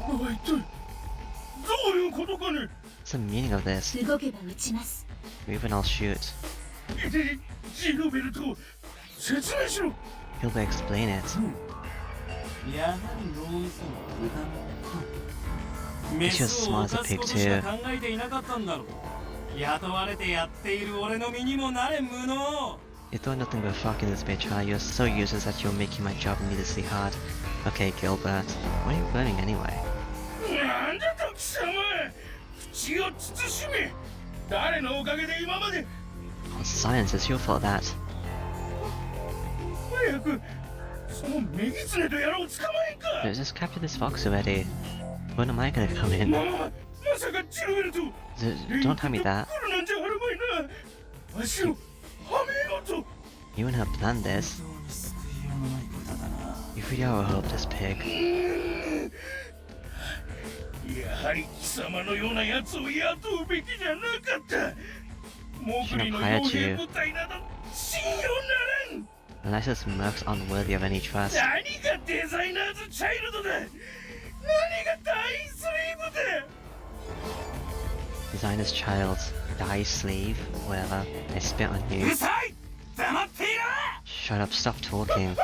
これは一体どういうことかね What's the meaning of this? 動けば撃ちます。 Move and I'll shoot. ジルベルト説明しろ Gilbert, explain it. やはり脳みその豚メ She's ス as を smart as a 犯す pig ことしか too. 考えていなかったんだろう。雇われてやっている俺の身にもなれ無能。 You thought nothing but fucking this bitch, huh? You're so useless that you're making my job needlessly hard. Okay, Gilbert. What are you learning anyway? なんだと貴様口を慎め誰のおかげで今まで Oh, science, it's your fault that. 早くそのメギツネとやらを捕まえんか Just capture this fox already. When am I gonna come in? まさかジルベルト Don't tell me that. 来るなんじゃあるまいな足をはめようと You and her planned this. You really are a hopeless pig. やはり貴様のような奴を雇うべきじゃなかったモグリの傭兵部隊など信用ならん Unless this merc's unworthy of any trust. 何がデザイナーズチャイルドだ何がダイスリーブだ Designer's child. Die sleeve. Whatever. I spit on う you. るさい黙っていろ Shut up, stop talking.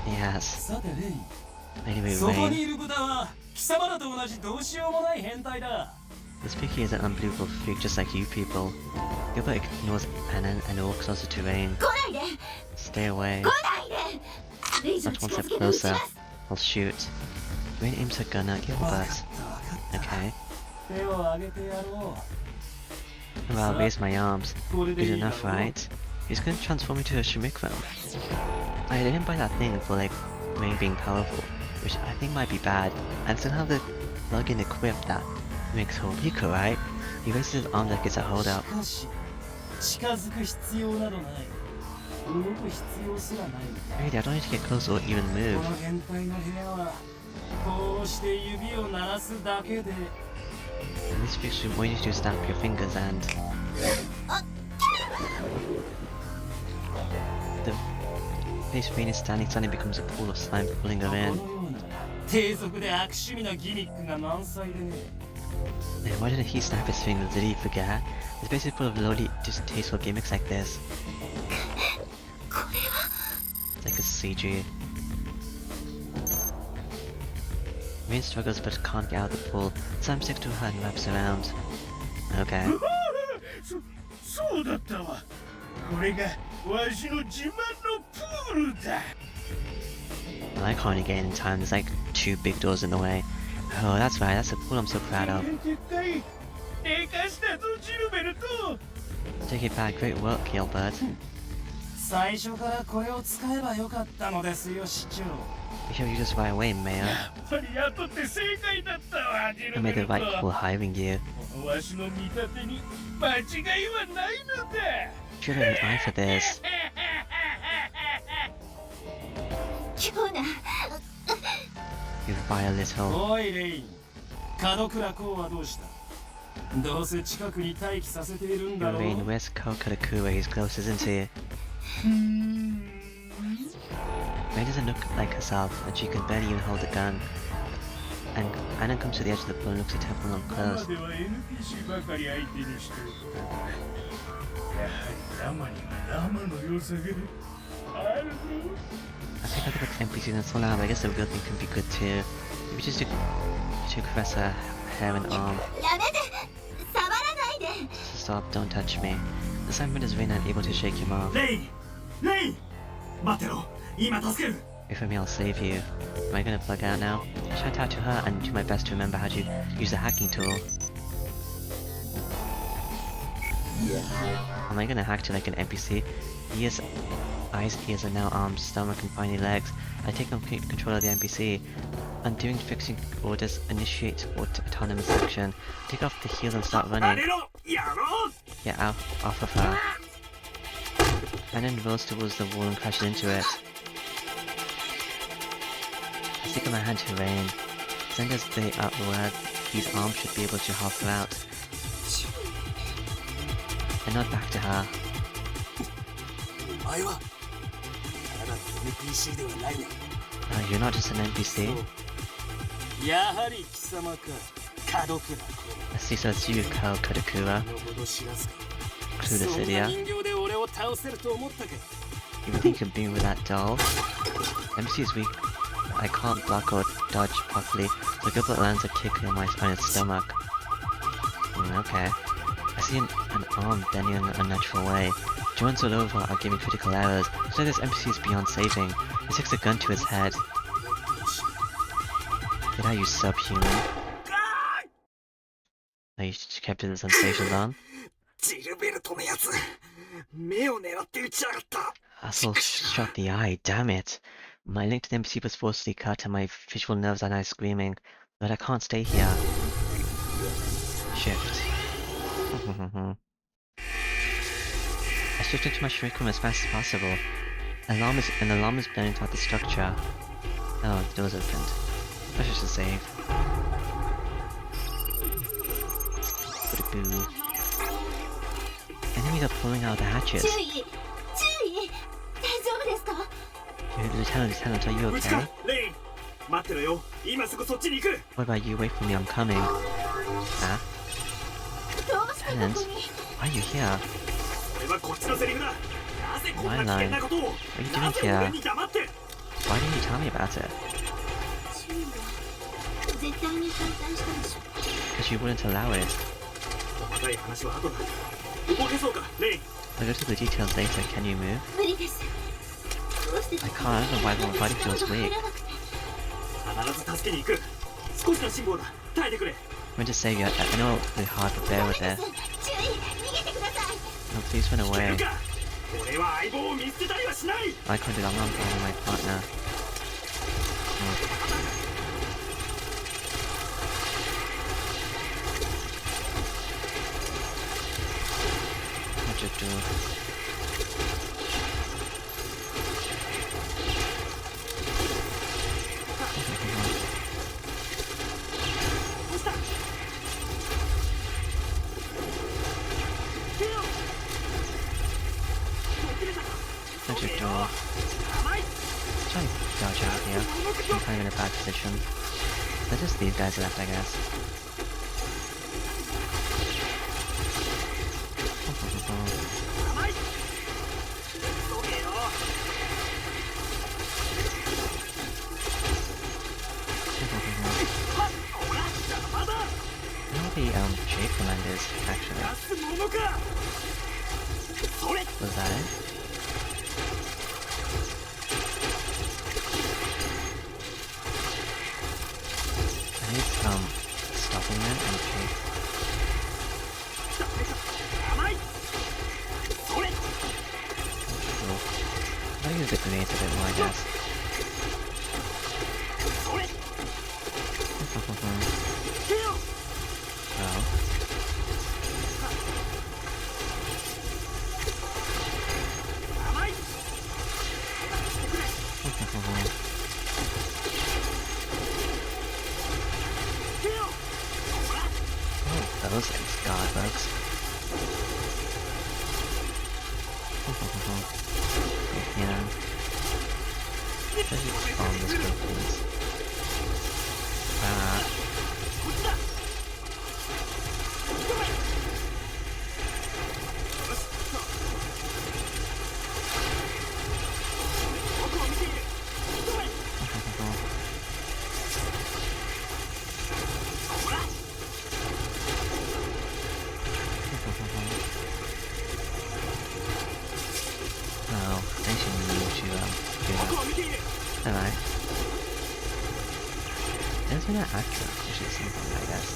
Yes. さてレイン、 Anyway, そこに Rain. いる豚は貴様らと同じどうしようもない変態だ。 This piggy is an unbelievable freak just like you people. Gilbert ignores Anna and walks closer to Rain. 来ないで Stay away. 来ないでこれ以上 Not 近 one づ step けば撃ち closer. ます I'll shoot. Rain aims her gun at Gilbert. Okay. 手を挙げてやろ Well, I'll raise my arms. う。これで Good いいだ enough, ろう。 right? He's gonna transform into a Shemikvem. I didn't buy that thing for like Rain being powerful, which I think might be bad, and still have the plug-in equipped that makes her weaker, right? He raises his arm like it's a holdout. しかし近づく必要などない。動く必要すらない。 Really, I don't need to get close or even こ move. の変態の部屋はこうして指を鳴らすだけで In this fiction, all you need to do is snap your fingers and... The place Rain is standing suddenly becomes a pool of slime pulling her この in. ような低俗で悪趣味なギミックが満載でね。 And why didn't he snap his fingers? Did he forget? It's basically full of lowly, distasteful gimmicks like this. これは It's like a CG. Rain struggles but can't get out of the pool. Slime sticks to her and wraps around. Okay. そうだったわこれがわしの自慢のプールだ I can't really get in time. There's like 2 big doors in the way. Oh, that's right. That's a pool I'm so proud of. 絶対でかしたぞジルベルト Take it back. Great work, Gilbert. 最初からこれを使えばよかったのですよ市長。 You should use this right away, Mayor. やっぱり雇って正解だったわジ I ルベ made the ルト right call hiring you. このわしの見立てに間違いはないのだ Should have an eye for this. 今日な You vile little. おいレイン、門倉公はどうした？どうせ近くに待機させているんだろう。 Rain, where's Kokaraku? He's close, isn't he? Rain doesn't look like herself, and she can barely even hold a gun. And Anna comes to the edge of the pool and looks at Temple up 今ま close. では NPC ばかり相手にしてることだやはり生には生の良さがあるぞ I think I could look NPCs and so now, but I guess the real thing can be good too. Maybe just to caress her hair and arm. やめて触らないで Stop, don't touch me. The sign is Rain unable to shake him off. レイン、レイン、待ってろ。今助ける。 If I'm here, I'll save you. Am I gonna plug out now? Shout out to her and do my best to remember how to use the hacking tool. Am I gonna hack to like an NPC? Ears, eyes, ears, and now arms, stomach, and finally legs. I take complete control of the NPC. Undoing fixing orders, initiate autonomous action. Take off the heels and start running. やろう Get out off of her. And then rolls towards the wall and crashes into it. I stick my hand to Rain. Send us the word. These arms should be able to help her out. I nod back to her. お前はただ NPC ではないね。 You're not just an NPC? やはり貴様か、門倉。 I see, so it's you, Kao Kadakura. のほど知らずか。 Clueless そんな idiot. 人形で俺を倒せると思ったか。 You would think you'd be with that doll? NPC is weak. I can't block or dodge properly, so Gilbert lands a kick on its stomach. Okay. I see an arm bending in an unnatural way. Joints all over are giving critical errors, so this NPC is beyond saving. He sticks a gun to his head. Did I use subhuman? Oh, you kept his sensations on? ジルベルトのやつ、目を狙って撃ちやがった。 Asshole shot the eye, damn it! My link to the NPC was forcibly cut and my visual nerves are now screaming, but I can't stay here. Shift. I shift into my shrink room as fast as possible. An alarm is blaring throughout the structure. Oh, the door's opened. I should save. Boo. Enemies are pulling out the hatches. 注意大丈夫ですか？ Lieutenant, are you 無事か okay? レイン、待ってろよ。今すぐそっちに行く。 What about you? Wait for me, I'm coming. Huh? どうしてこ Lieutenant? こに？ Why are you here? これはこっちのセリフだ。なぜこんな危険なことを？ What are you な doing ぜ here? 俺に黙って？ Why didn't you tell me about it? 注意は絶対に反対したでしょ。 Because you wouldn't allow it. 細かい話は後だ。動けそうか、レイン。 I'll go to the details later. Can you move? 無理です。どうして I can't. I don't know why my body feels weak. 必ず助けに行く。少しの辛抱だ。耐えてくれ。 I'm going to save you. I know it'll be hard, but bear with it. 注意逃げてください。 No, please run い away. るか。俺は相棒を見捨てたりはしない。 I can't do that. I'm not my partner. What you do? What you do? Trying to dodge out here. I'm kind of in a bad position. There's just these guys left, I guess. I know what the shape command is, actually. Was that it? I need stopping that and shape. Cool. I'll use the grenades a bit more, I guess. Well. Oh, those things, god bugs. Yeah. Let's just bomb this group, please. Oh, they should move to do that. Alright. There's been an actor, which is something, I guess.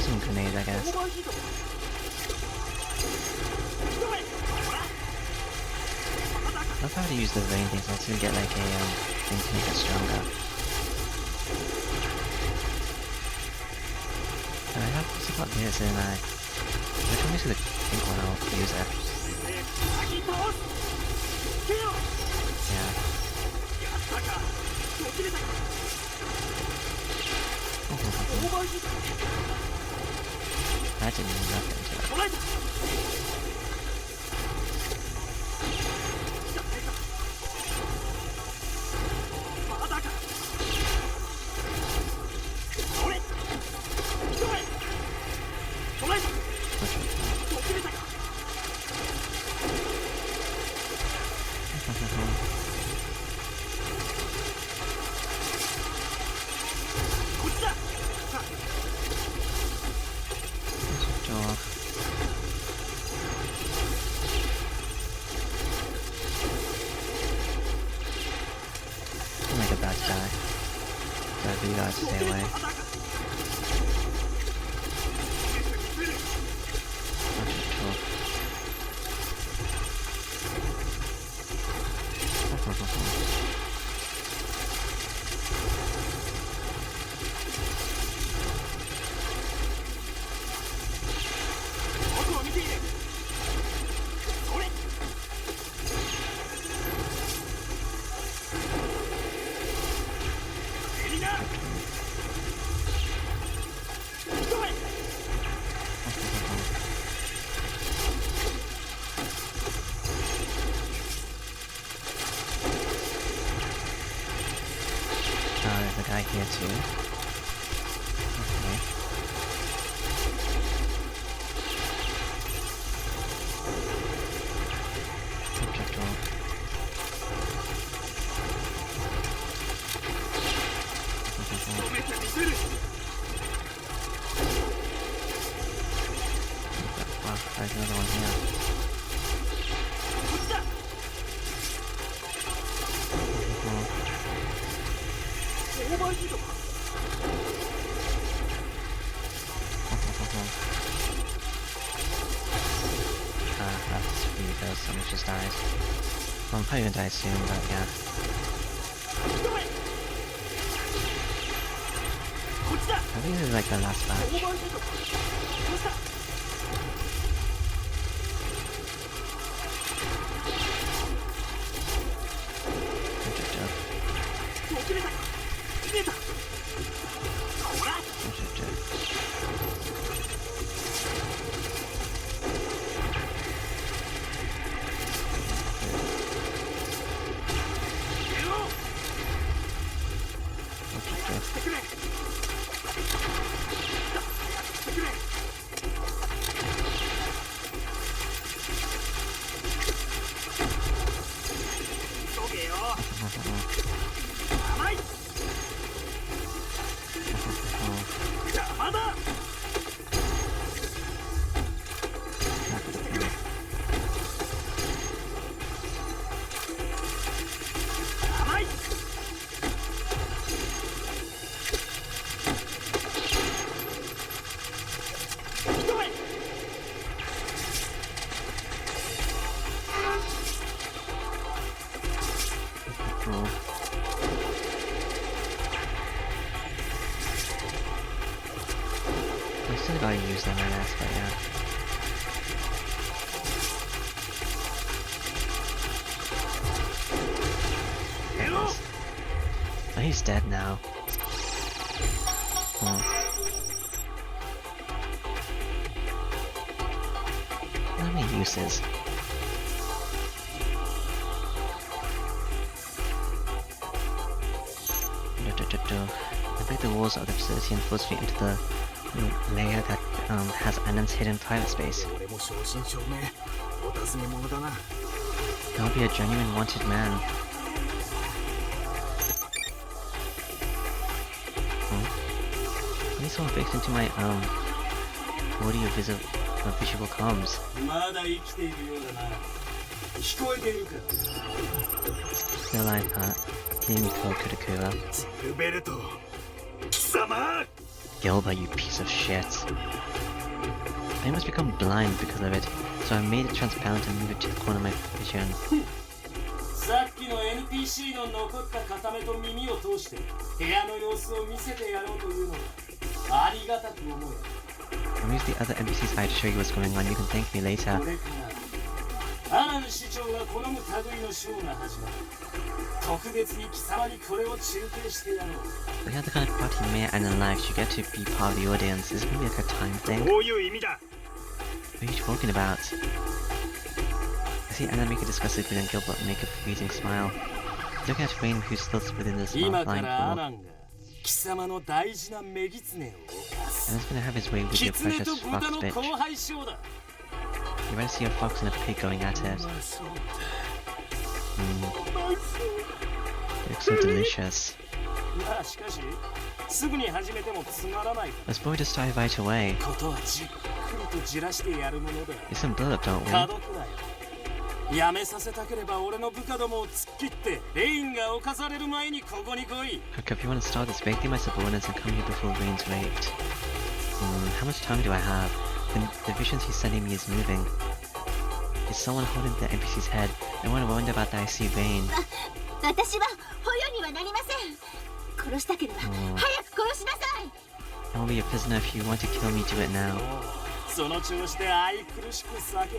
Some if I were to use the rain things, I was gonna get like a thing to make it stronger. I have also got this, and if I come into the pink one, I'll use it. Yeah. I didn't use nothing to it. I'm like about to die. So if you guys stay away. There's a guy here too. Okay. Object roll. Wow, there's another one here. That's really good, someone just dies. Well, I'm probably gonna die soon, but yeah. I think this is like the last batch. I still gotta use them, I guess, but yeah. Oh, he's dead now. Oh. How many uses? I break the walls of the facility and force me into the layer that has Annan's hidden private space. I'll be a genuine wanted man. At least someone fixed into my audio visual comms. Still alive, Pat. Give me code Kurakura. Gilba, you piece of shit. I must become blind because of it, so I made it transparent and moved it to the corner of my vision. さっきの NPC の残った片目と耳を通して部屋の様子を見せてやろうというのだ。ありがたく思え。I'll use the other NPC's eye to show you what's going on. You can thank me later. これからアラン市長が好む類のショーが始まる。特別に貴様にこれを中継してやろう。We have the kind of party Mayor and likes. You get to be part of the audience. Is it gonna be like a time thing? こういう意味だ。 What are you talking about? I see Anna make a disgusted grin and Gilbert make a pleasing smile. He's looking at Wayne, who's still within the small 今か flying らア pool. ランが貴様の大事なメギツネを犯す。 And he's gonna have his way with キ your ツネ precious と豚 fox の bitch. 交配ショーだ。 You better see a fox and a pig going at it. It looks so delicious. まあしかしすぐに始めてもつまらない。 Let's boy to start right away. ことはじっくりとじらしてやるものだ。 Get some build up, don't 家 we? 族だよ。やめさせたければ俺の部下どもを突っ切ってレインが侵される前にここに来い。 Hook, if you want to start this, bake my subordinates and come here before Rain's raped. How much time do I have? The visions he's sending me is moving. Is someone holding the NPC's head? I want to wonder about that I see Rain. 私は捕虜にはなりません。殺したければ早く殺しなさい。 I won't be a prisoner if you want to kill me, do it now. その調子で愛くるしく叫べ。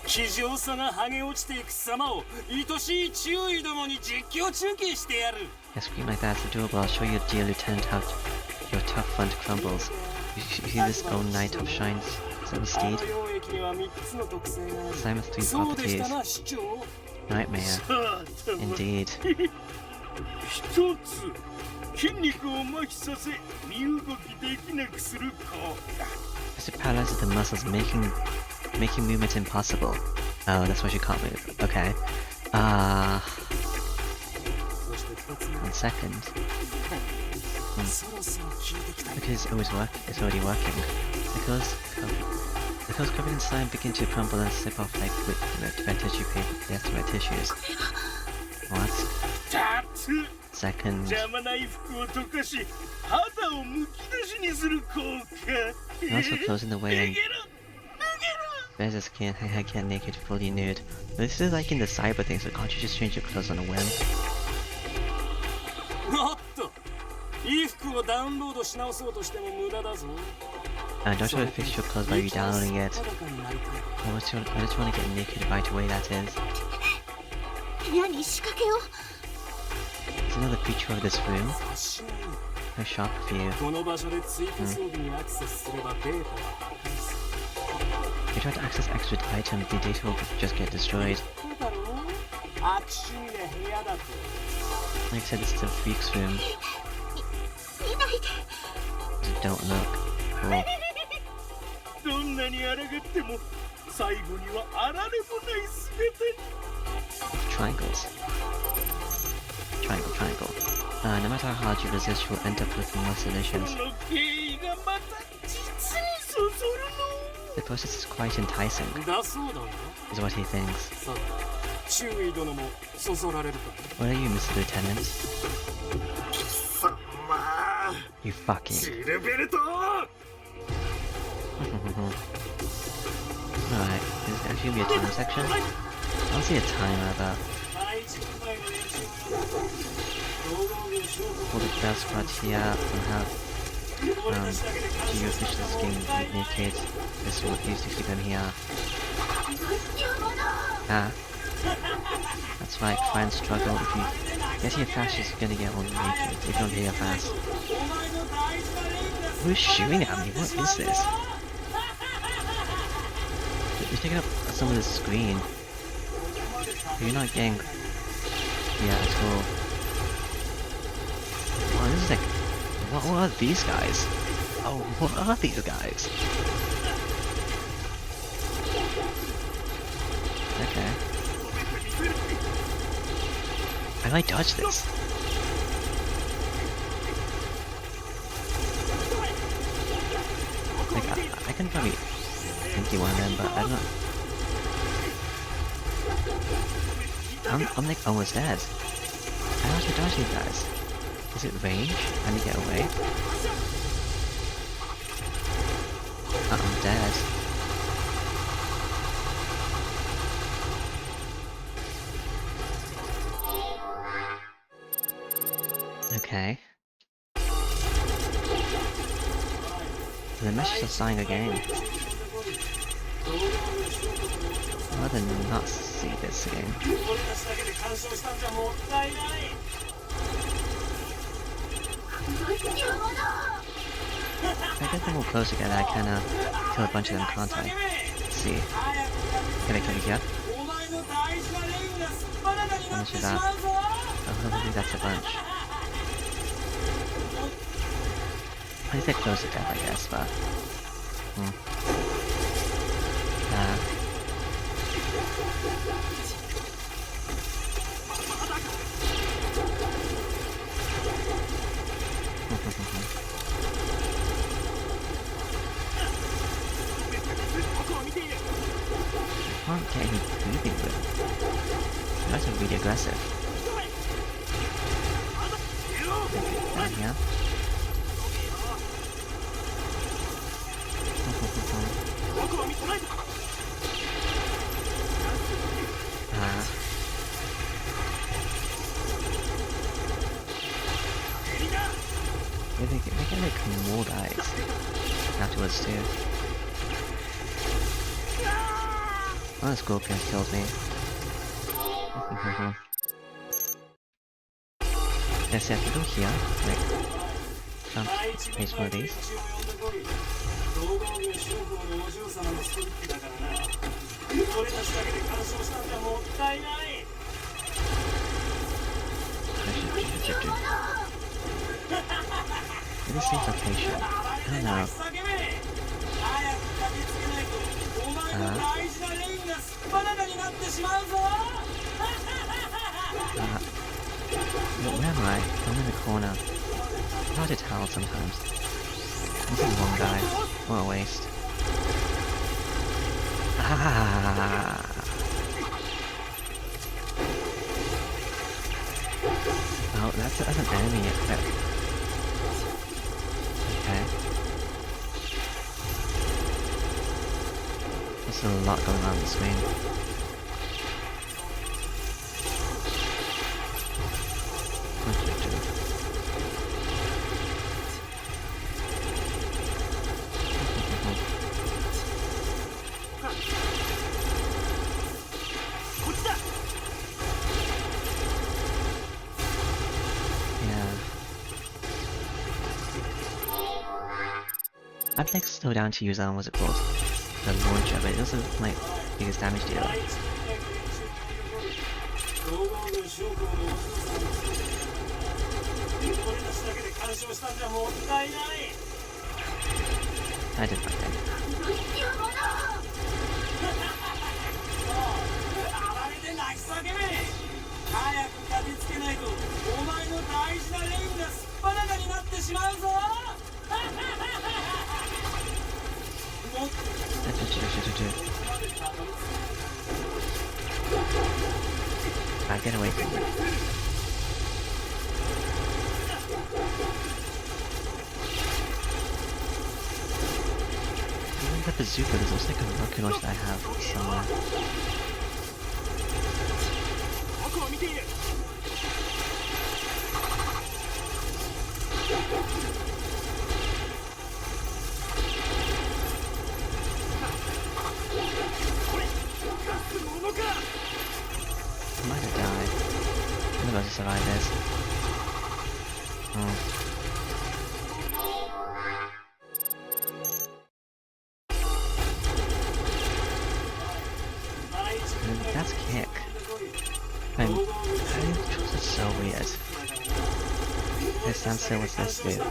気丈さが剥げ落ちていく様を愛しい注意どもに実況中継してやる。 Yeah, scream like that's adorable. I'll show you, dear Lieutenant, how your tough front crumbles. You see this own knight of shines? Is that the あの steed? 溶液には3つの特性がある。 Simon's three そうでした properties. な市長。 Nightmare. さあ、Indeed. 一つ筋肉を麻痺させ身動きできなくする効果。 As it paralyzes the muscles, making movement impossible. Oh, that's why she can't move. Okay. そして2つ目。 1 second. そろそろ効いてきた。 Because it's already working. The clothes covered in slime begin to crumble and slip off like wet tissue paper. Yes, wet tissues. What? 2つ Second. 邪魔ない服を溶かし肌をむき出しにする効果。 And also closing the way 逃 and げろ bears his skin, head get naked, fully nude. This is like in the cyber thing, so can't you just change your clothes on a whim? おっと、いい服をダウンロードし直そうとしても無駄だぞ。 And don't try to fix your clothes by re-downloading it. I just want to get naked right away, that is. 部屋に仕掛けを。 There's another feature of this room. 察しがいい。 How sharp of you. この場所で追加装備にアクセスすればデータは破壊する。 If you try to access extra items, the data will just get destroyed. そうだろう？あっちにね部屋だと。 Like I said, this is a freak's room. 見ないで。 So don't look. Cool. どんなに抗っても最後にはあられもない姿に。 Triangles. Triangle. No matter how hard you resist, you'll end up looking more delicious. この経緯がまた実にそそるの。 The process is quite enticing, だそうだな。 is what he thinks. さあ、注意殿もそそられるか。 What are you, Mr. Lieutenant? さまあ You fucking. シルベルト Alright, is it actually gonna be a time section? I don't see a timer, but 第一部隊の連中が道具を証拠 all the best parts here and how GU officials getting naked. This is what used to keep them here. Ah. That's right, try and struggle. If you get here fast, you're gonna get all naked. If you don't get here fast. Who's shooting at me? What is this? You're taking up some of the screen. You're not getting... Yeah, at all. Oh, this is like... What are these guys? Oh, what are these guys? Okay. How do I dodge this? Like, I can probably empty one of them, but I don't know. I'm like almost dead. How do I dodge these guys? Is it range? Can you get away? I'm dead. Okay. The message is dying again. I'd rather not see this again. If I get them all close together, I kinda kill a bunch of them, can't I? Let's see. Can I come here? How much is that? Oh, hopefully that's a bunch. At least they're close to death, I guess, but... I can't get any breathing with them. You guys are really aggressive. Down here. They get like more guys afterwards too. Oh, the scorpion killed me. Yes, I have to go here. Like, place one of these. This seems location. I don't know. Where am I? I'm in the corner. It's hard to tell sometimes. This is one guy. What a waste. Oh, that's an enemy. Okay. There's a lot going on the screen. I'd like slow down to use what's it called? The launcher, but it doesn't like biggest damage dealer. I did find it. Get away from me. Even the bazooka, there's also like a rocket launch that I have somewhere. I might have died. I'm about to survive this. That's kick. And the controls are so weird. This stand still, what's this do? I don't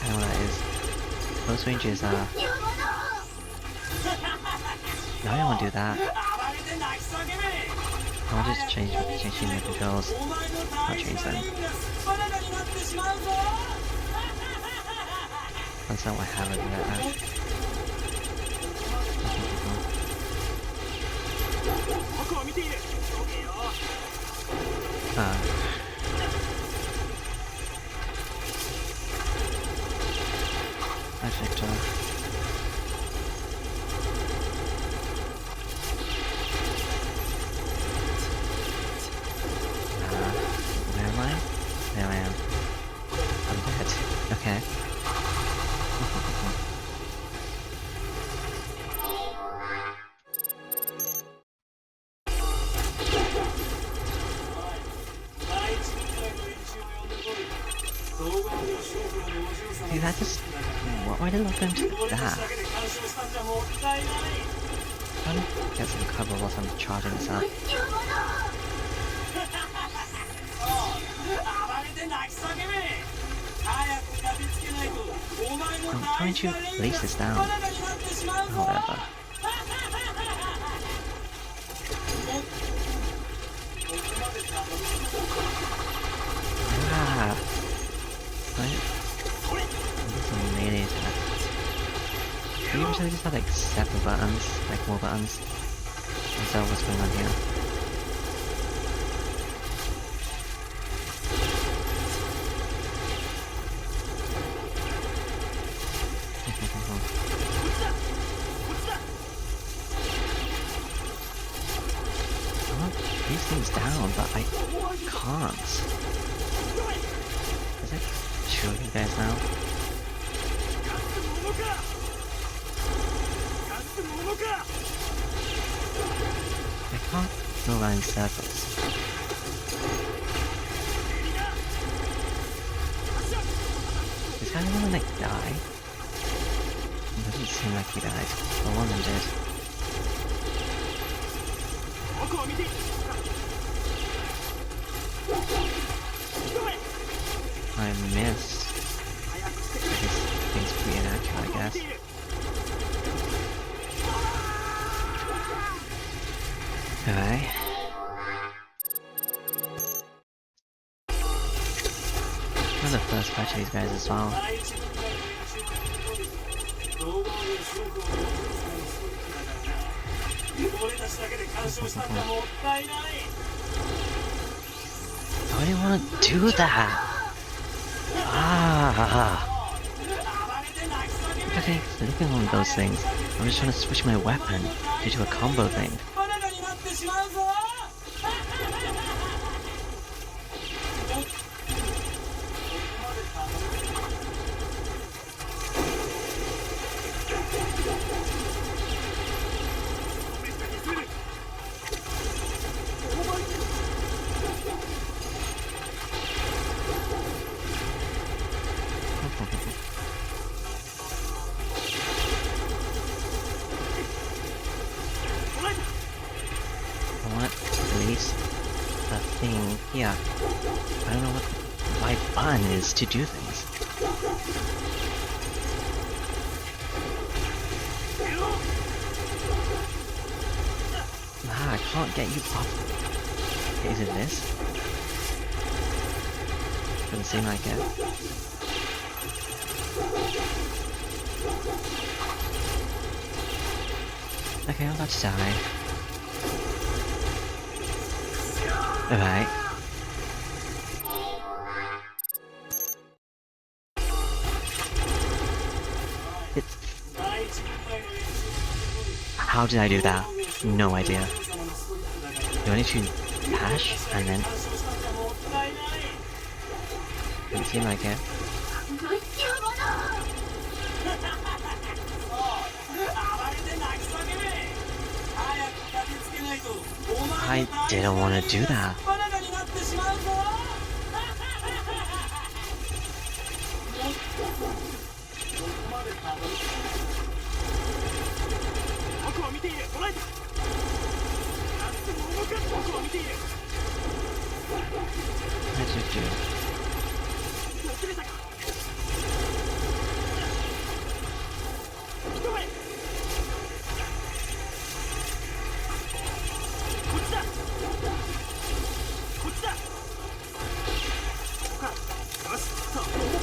know what that is. Close ranges are... No, I don't want to do that. I'll just change the controls. I'll change them. That's not what I have over there. Perfect. Where am I? Why did I look into that? Trying to get some cover whilst I'm charging this up. I'm trying to release this down. Oh, whatever. Ah! Right? Some melee attack. Do you usually just have like 7 buttons? Like more buttons? Is that what's going on here? I want these things down, but I can't. Is it showing you guys now? I can't go around in circles. Is guy gonna like die? It doesn't seem like he died. But one of them did. I missed. This thing's pretty inaccurate, I guess. Alright. I'm the first batch of these guys as well. Why do you want to do that? Ah! Okay, look at one of those things. I'm just trying to switch my weapon to do a combo thing. Yeah, I don't know what my button is to do things. Ah, I can't get you up. Is it this? Doesn't seem like it. Okay, I'm about to die. Alright. How did I do that? No idea. Do I need to hash and then? Doesn't seem like it. I didn't want to do that. What did you do?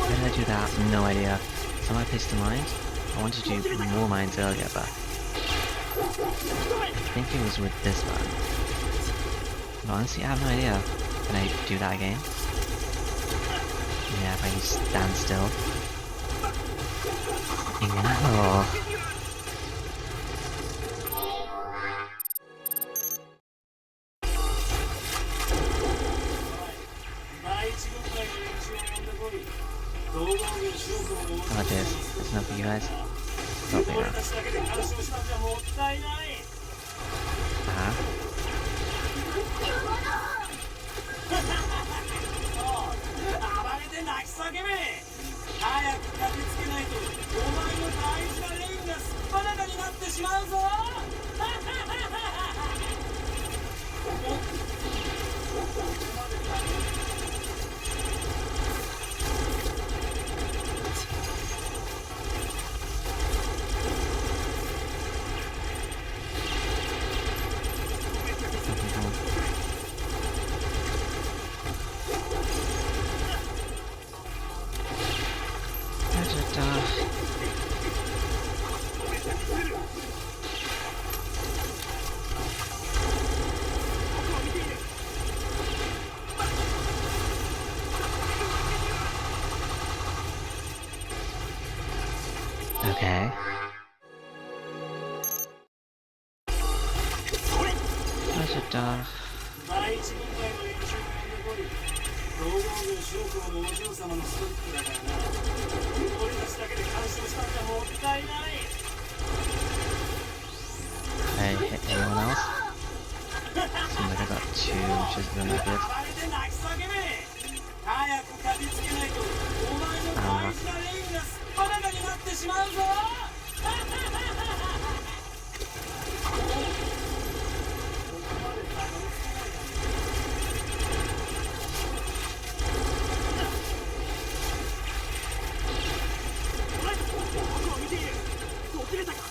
Why did I do that? No idea. Some I placed a mine? I wanted to do more mines earlier, but I think it was with this one. But honestly, I have no idea. Can I do that again? Yeah, if I just stand still. No. Oh, there's enough for you guys. Not big enough. I 第一軍隊の連中が呼んでこい。東郷軍将校のお嬢様のストックだからな。俺たちだけで干渉したんじゃもったいない。Hey, anyone else? Seems like I got two, which is really good. 早く駆けつけないとお前の大事なレインがすっぱだかになってしまうぞ。僕を見ている。起きれたか。こ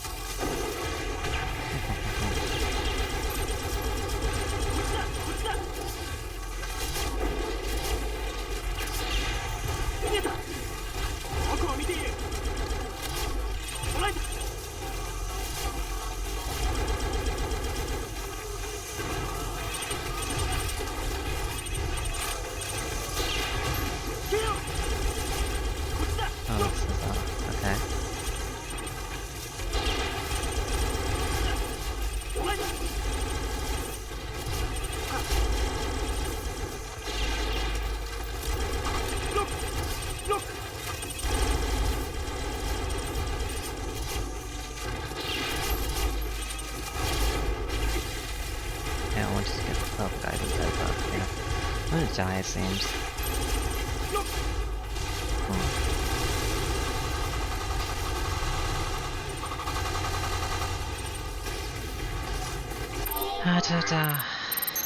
っちだ。逃げた。僕を見ている。捕らえた。逃げろ。こっちだ。 Oh, this is okay. 捕らえた。ロック。ロック。 Yeah, I want to get the purple guy to die, but yeah. I'm gonna die, it seems.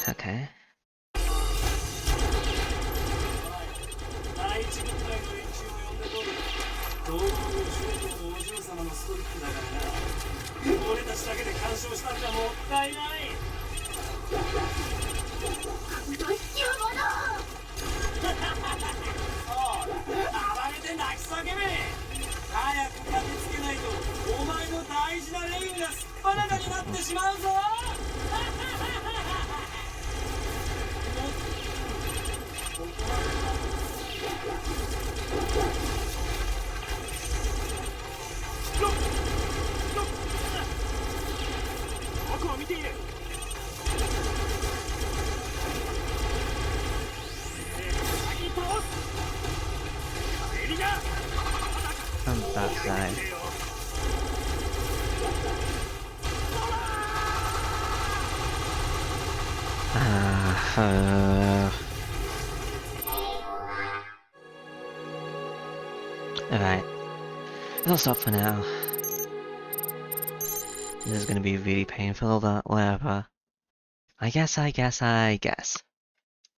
Okay. 第一軍隊の連中を呼んでこい。東郷軍将校のお嬢様のストリックだからな。俺たちだけで干渉したんじゃもったいない。そう暴れて泣き叫べ。早く駆けつけないとお前の大事なレインがすっぱだかになってしまうぞ。ロック。僕を見ている。先に倒す。帰りな。 From that side. Alright. I'll stop for now. This is gonna be really painful, but whatever. I guess.